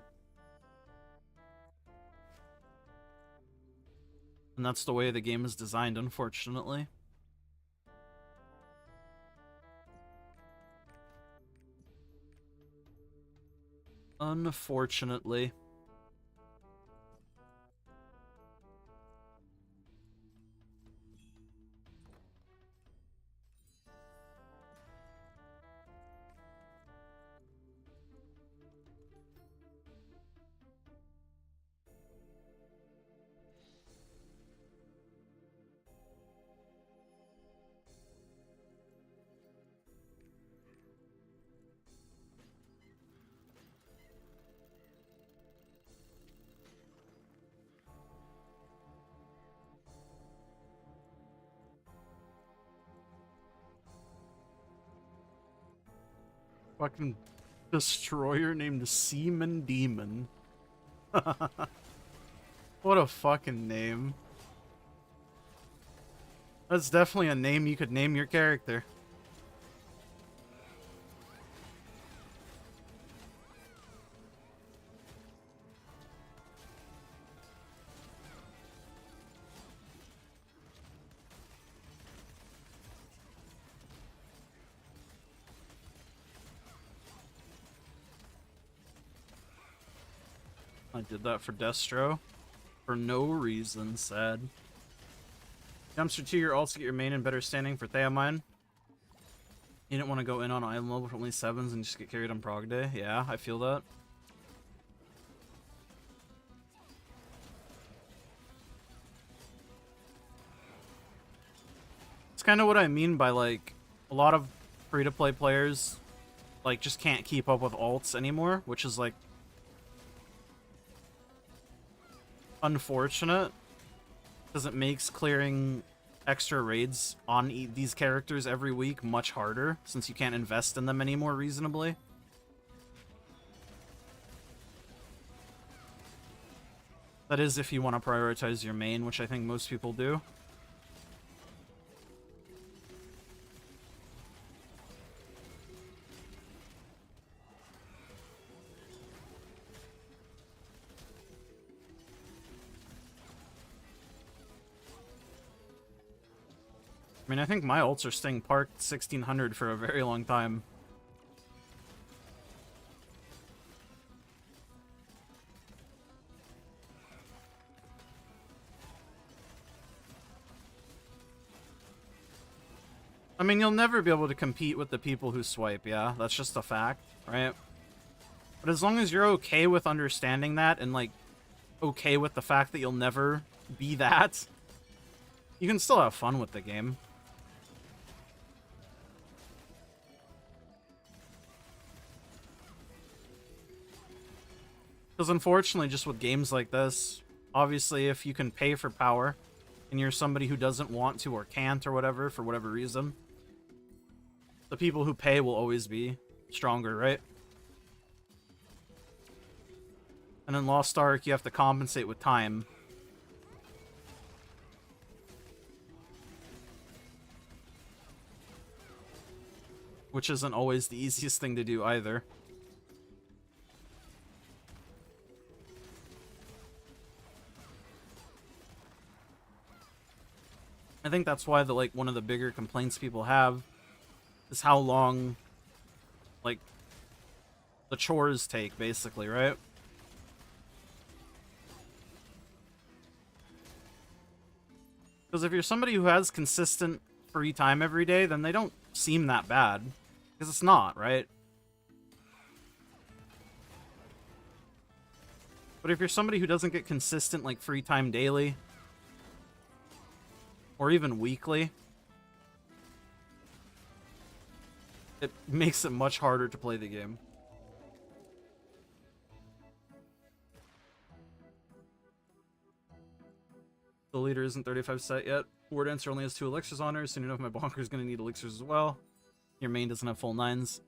And that's the way the game is designed, unfortunately. Unfortunately. Fucking destroyer named Seaman Demon. What a fucking name. That's definitely a name you could name your character. I did that for Destro. For no reason, sad. Dumpster 2, you're also get your main in better standing for Theomine. You didn't want to go in on island level for only 7s and just get carried on prog day. Yeah, I feel that. It's kind of what I mean by, like, a lot of free-to-play players, like, just can't keep up with alts anymore, which is, like, unfortunate, because it makes clearing extra raids on these characters every week much harder, since you can't invest in them anymore reasonably. That is if you want to prioritize your main, which I think most people do. I mean, I think my ults are staying parked 1600 for a very long time. I mean, you'll never be able to compete with the people who swipe, yeah? That's just a fact, right? But as long as you're okay with understanding that and, like, okay with the fact that you'll never be that, you can still have fun with the game. Because unfortunately, just with games like this, obviously if you can pay for power, and you're somebody who doesn't want to or can't or whatever, for whatever reason, the people who pay will always be stronger, right? And in Lost Ark, you have to compensate with time. Which isn't always the easiest thing to do either. I think that's why like one of the bigger complaints people have is how long like the chores take, basically, right? Because if you're somebody who has consistent free time every day, then they don't seem that bad. Because it's not, right? But if you're somebody who doesn't get consistent like free time daily, or even weekly, it makes it much harder to play the game. The leader isn't 35 set yet. Word answer only has 2 elixirs on her. Soon enough, my bonker is going to need elixirs as well. Your main doesn't have full 9s.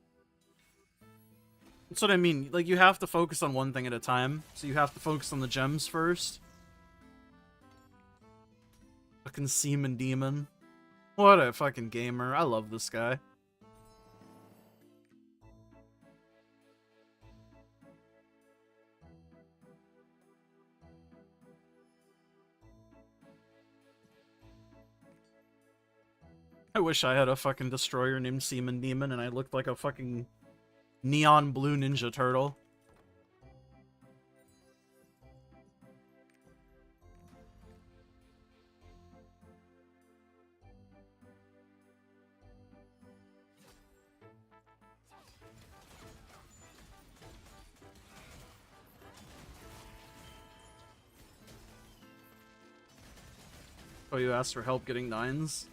That's what I mean. Like, you have to focus on one thing at a time. So you have to focus on the gems first. Fucking Seaman Demon. What a fucking gamer. I love this guy. I wish I had a fucking destroyer named Seaman Demon and I looked like a fucking neon blue Ninja Turtle. Oh, you asked for help getting 9s?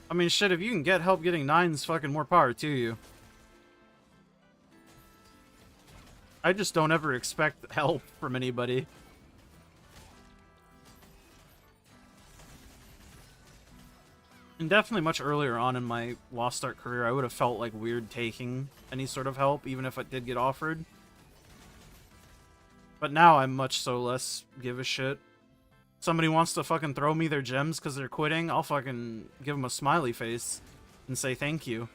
I mean, shit, if you can get help getting 9s, fucking more power to you. I just don't ever expect help from anybody. And definitely much earlier on in my Lost Ark career, I would have felt like weird taking any sort of help, even if it did get offered. But now I'm much so less give a shit. Somebody wants to fucking throw me their gems because they're quitting, I'll fucking give them a smiley face and say thank you.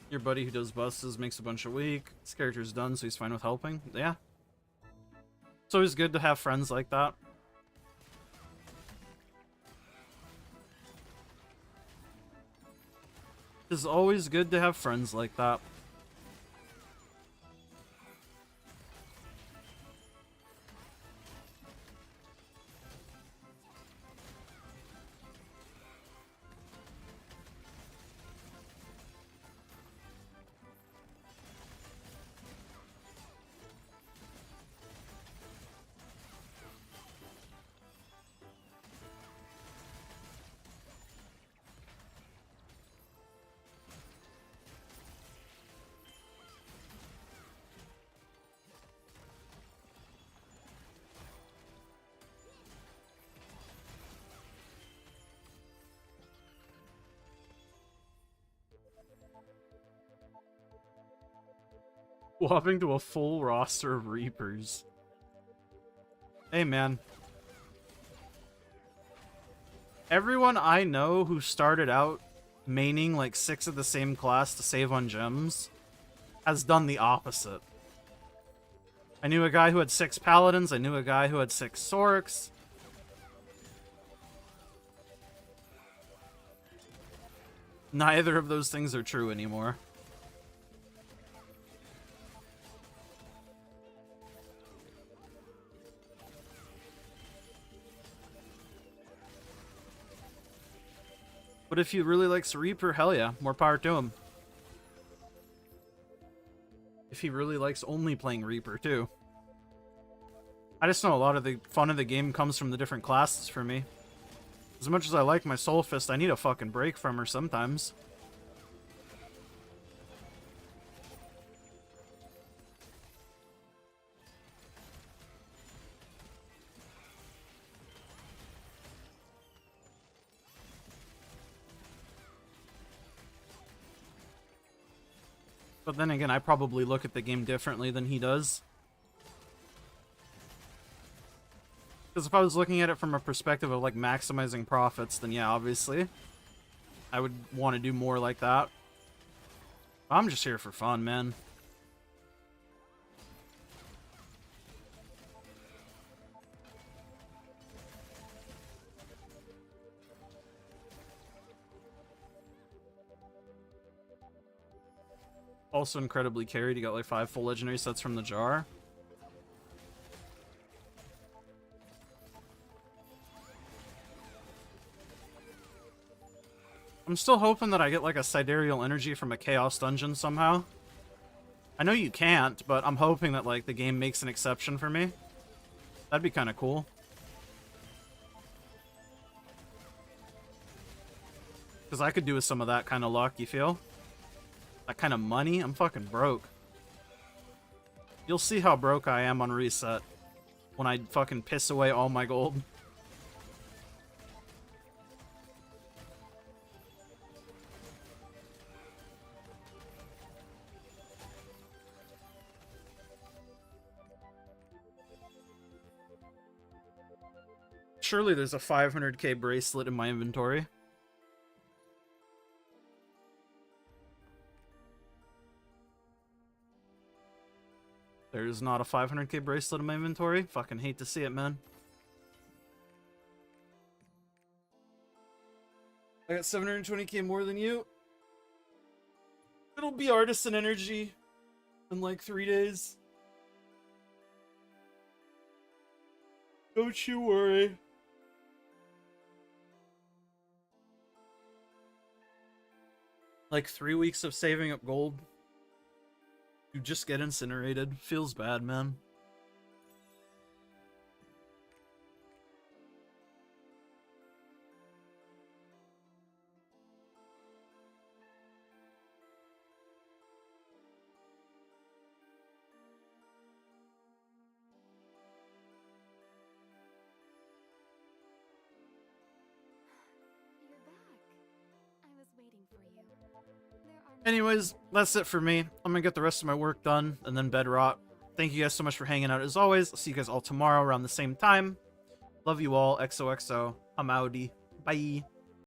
Your buddy who does busts makes a bunch of weak. His character's done, so he's fine with helping. Yeah. It's always good to have friends like that. It's always good to have friends like that. Swapping to a full roster of Reapers. Hey, man. Everyone I know who started out maining like 6 of the same class to save on gems has done the opposite. I knew a guy who had 6 Paladins. I knew a guy who had 6 Sorks. Neither of those things are true anymore. But if he really likes Reaper, hell yeah, more power to him. If he really likes only playing Reaper, too. I just know a lot of the fun of the game comes from the different classes for me. As much as I like my Soul Fist, I need a fucking break from her sometimes. But then again, I probably look at the game differently than he does. Because if I was looking at it from a perspective of, like, maximizing profits, then yeah, obviously, I would want to do more like that. I'm just here for fun, man. Also incredibly carried. You got like 5 full legendary sets from the jar. I'm still hoping that I get like a sidereal energy from a chaos dungeon somehow. I know you can't, but I'm hoping that like the game makes an exception for me. That'd be kind of cool. Because I could do with some of that kind of luck, you feel? That kind of money? I'm fucking broke. You'll see how broke I am on reset when I fucking piss away all my gold. Surely there's a 500k bracelet in my inventory. There's not a 500k bracelet in my inventory. Fucking hate to see it, man. I got 720k more than you. It'll be artisan energy in like 3 days. Don't you worry. Like 3 weeks of saving up gold. You just get incinerated. Feels bad, man. You're back. I was waiting for you. Anyways, that's it for me. I'm gonna get the rest of my work done and then bed rot. Thank you guys so much for hanging out as always. I'll see you guys all tomorrow around the same time. Love you all. XOXO. I'm outie. Bye.